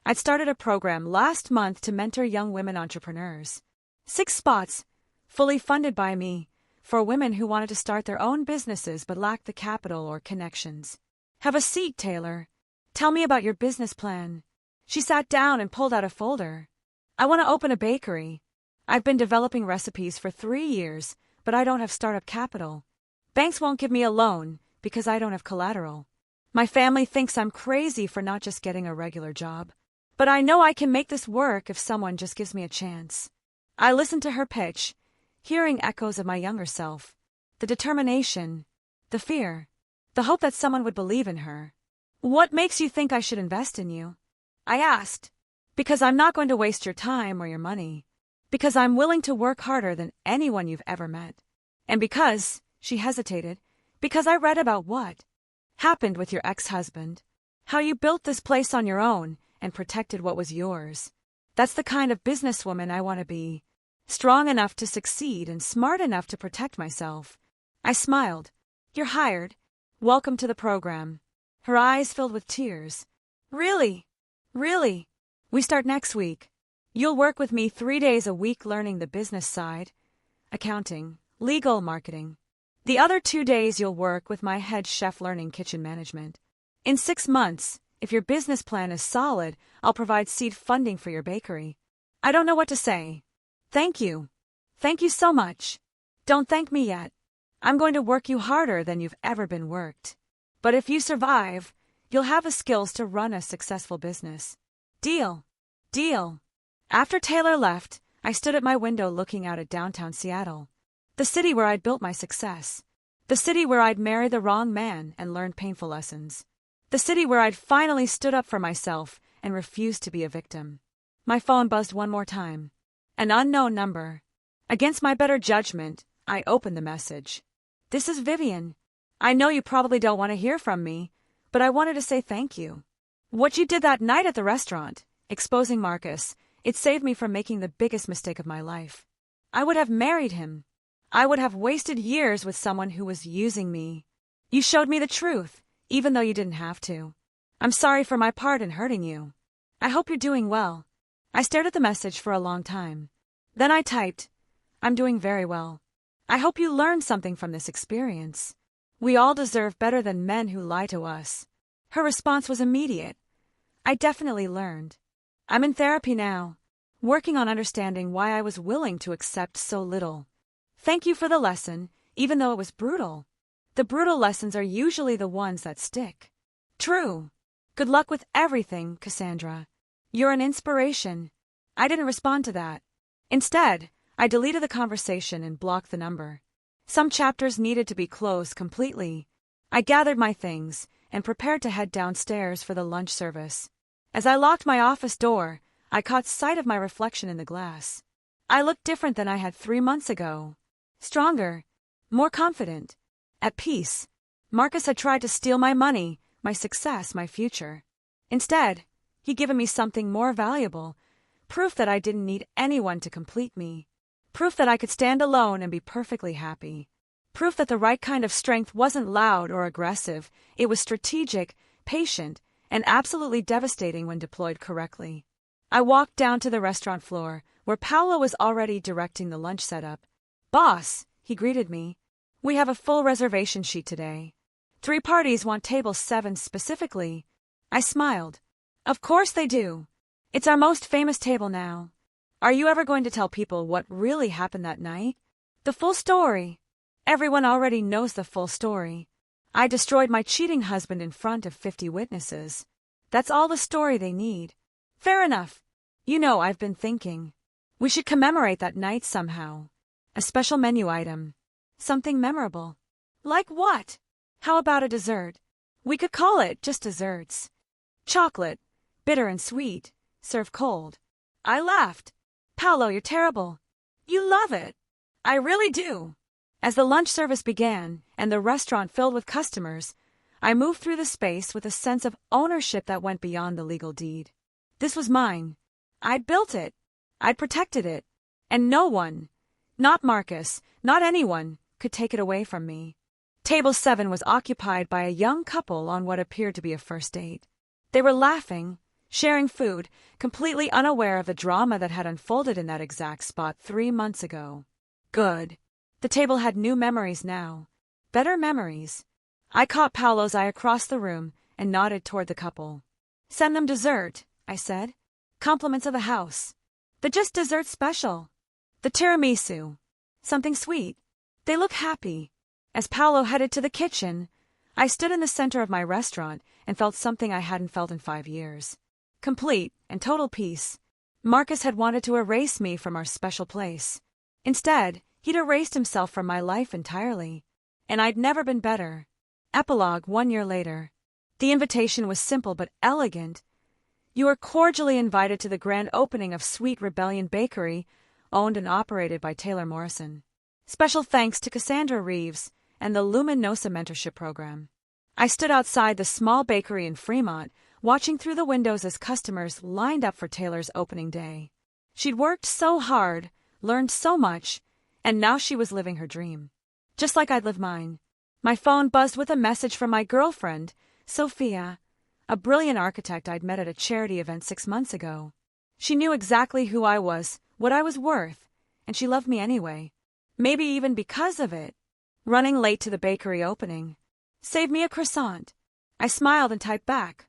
I'd started a program last month to mentor young women entrepreneurs. 6 spots, fully funded by me, for women who wanted to start their own businesses but lacked the capital or connections. Have a seat, Taylor. Tell me about your business plan. She sat down and pulled out a folder. I want to open a bakery. I've been developing recipes for 3 years, but I don't have startup capital. Banks won't give me a loan because I don't have collateral. My family thinks I'm crazy for not just getting a regular job. But I know I can make this work if someone just gives me a chance. I listened to her pitch, hearing echoes of my younger self. The determination, the fear, the hope that someone would believe in her. What makes you think I should invest in you? I asked. Because I'm not going to waste your time or your money. Because I'm willing to work harder than anyone you've ever met. And because, she hesitated, because I read about what happened with your ex-husband. How you built this place on your own and protected what was yours. That's the kind of businesswoman I want to be. Strong enough to succeed and smart enough to protect myself. I smiled. You're hired. Welcome to the program. Her eyes filled with tears. Really? Really? We start next week. You'll work with me 3 days a week learning the business side. Accounting, legal, marketing. The other 2 days you'll work with my head chef learning kitchen management. In 6 months, if your business plan is solid, I'll provide seed funding for your bakery. I don't know what to say. Thank you. Thank you so much. Don't thank me yet. I'm going to work you harder than you've ever been worked. But if you survive, you'll have the skills to run a successful business. Deal. Deal. After Taylor left, I stood at my window looking out at downtown Seattle. The city where I'd built my success. The city where I'd married the wrong man and learned painful lessons. The city where I'd finally stood up for myself and refused to be a victim. My phone buzzed one more time. An unknown number. Against my better judgment, I opened the message. This is Vivian. I know you probably don't want to hear from me, but I wanted to say thank you. What you did that night at the restaurant, exposing Marcus, it saved me from making the biggest mistake of my life. I would have married him. I would have wasted years with someone who was using me. You showed me the truth, even though you didn't have to. I'm sorry for my part in hurting you. I hope you're doing well. I stared at the message for a long time. Then I typed, I'm doing very well. I hope you learned something from this experience. We all deserve better than men who lie to us. Her response was immediate. I definitely learned. I'm in therapy now, working on understanding why I was willing to accept so little. Thank you for the lesson, even though it was brutal. The brutal lessons are usually the ones that stick. True. Good luck with everything, Cassandra. You're an inspiration. I didn't respond to that. Instead, I deleted the conversation and blocked the number. Some chapters needed to be closed completely. I gathered my things and prepared to head downstairs for the lunch service. As I locked my office door, I caught sight of my reflection in the glass. I looked different than I had 3 months ago. Stronger, more confident, at peace. Marcus had tried to steal my money, my success, my future. Instead, he'd given me something more valuable, proof that I didn't need anyone to complete me. Proof that I could stand alone and be perfectly happy. Proof that the right kind of strength wasn't loud or aggressive, it was strategic, patient, and absolutely devastating when deployed correctly. I walked down to the restaurant floor, where Paolo was already directing the lunch setup. Boss, he greeted me. We have a full reservation sheet today. 3 parties want table 7 specifically. I smiled. Of course they do. It's our most famous table now. Are you ever going to tell people what really happened that night? The full story. Everyone already knows the full story. I destroyed my cheating husband in front of 50 witnesses. That's all the story they need. Fair enough. You know, I've been thinking. We should commemorate that night somehow. A special menu item. Something memorable. Like what? How about a dessert? We could call it just desserts. Chocolate, bitter and sweet, served cold. I laughed. Paolo, you're terrible. You love it. I really do. As the lunch service began and the restaurant filled with customers, I moved through the space with a sense of ownership that went beyond the legal deed. This was mine. I'd built it. I'd protected it. And no one, not Marcus, not anyone, could take it away from me. Table 7 was occupied by a young couple on what appeared to be a first date. They were laughing, sharing food, completely unaware of the drama that had unfolded in that exact spot 3 months ago. Good. The table had new memories now. Better memories. I caught Paolo's eye across the room and nodded toward the couple. Send them dessert, I said. Compliments of the house. The just dessert special. The tiramisu. Something sweet. They look happy. As Paolo headed to the kitchen, I stood in the center of my restaurant and felt something I hadn't felt in 5 years. Complete and total peace. Marcus had wanted to erase me from our special place. Instead, he'd erased himself from my life entirely. And I'd never been better. Epilogue 1 year later. The invitation was simple but elegant. You are cordially invited to the grand opening of Sweet Rebellion Bakery owned and operated by Taylor Morrison. Special thanks to Cassandra Reeves and the Luminosa mentorship program. I stood outside the small bakery in Fremont, watching through the windows as customers lined up for Taylor's opening day. She'd worked so hard, learned so much, and now she was living her dream. Just like I'd lived mine. My phone buzzed with a message from my girlfriend, Sophia, a brilliant architect I'd met at a charity event 6 months ago. She knew exactly who I was, what I was worth, and she loved me anyway. Maybe even because of it. Running late to the bakery opening. Save me a croissant. I smiled and typed back.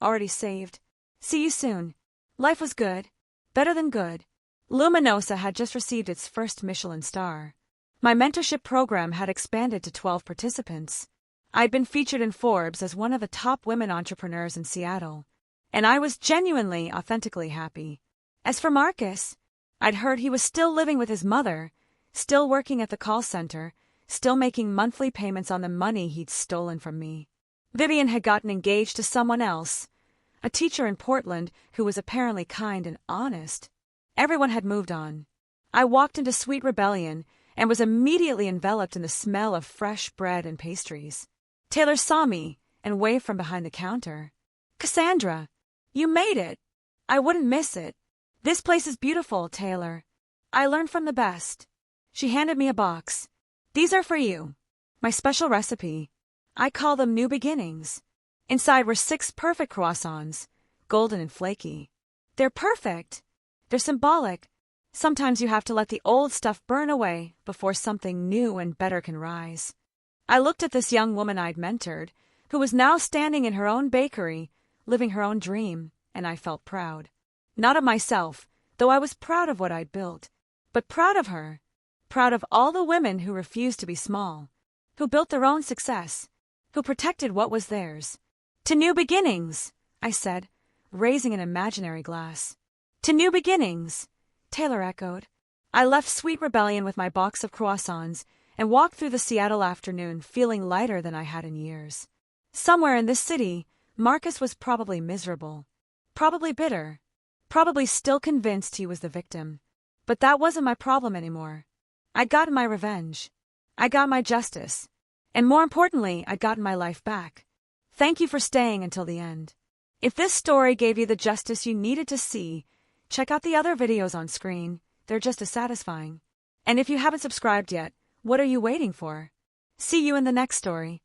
Already saved. See you soon. Life was good. Better than good. Luminosa had just received its first Michelin star. My mentorship program had expanded to 12 participants. I'd been featured in Forbes as one of the top women entrepreneurs in Seattle, and I was genuinely, authentically happy. As for Marcus, I'd heard he was still living with his mother, still working at the call center, still making monthly payments on the money he'd stolen from me. Vivian had gotten engaged to someone else, a teacher in Portland who was apparently kind and honest. Everyone had moved on. I walked into Sweet Rebellion and was immediately enveloped in the smell of fresh bread and pastries. Taylor saw me and waved from behind the counter. Cassandra, you made it. I wouldn't miss it. This place is beautiful, Taylor. I learned from the best. She handed me a box. These are for you. My special recipe. I call them New Beginnings. Inside were 6 perfect croissants, golden and flaky. They're perfect. They're symbolic. Sometimes you have to let the old stuff burn away before something new and better can rise. I looked at this young woman I'd mentored, who was now standing in her own bakery, living her own dream, and I felt proud. Not of myself, though I was proud of what I'd built, but proud of her. Proud of all the women who refused to be small, who built their own success, who protected what was theirs. To new beginnings, I said, raising an imaginary glass. To new beginnings, Taylor echoed. I left Sweet Rebellion with my box of croissants and walked through the Seattle afternoon feeling lighter than I had in years. Somewhere in this city, Marcus was probably miserable, probably bitter, probably still convinced he was the victim. But that wasn't my problem anymore. I'd gotten my revenge. I got my justice. And more importantly, I'd gotten my life back. Thank you for staying until the end. If this story gave you the justice you needed to see, check out the other videos on screen. They're just as satisfying. And if you haven't subscribed yet, what are you waiting for? See you in the next story.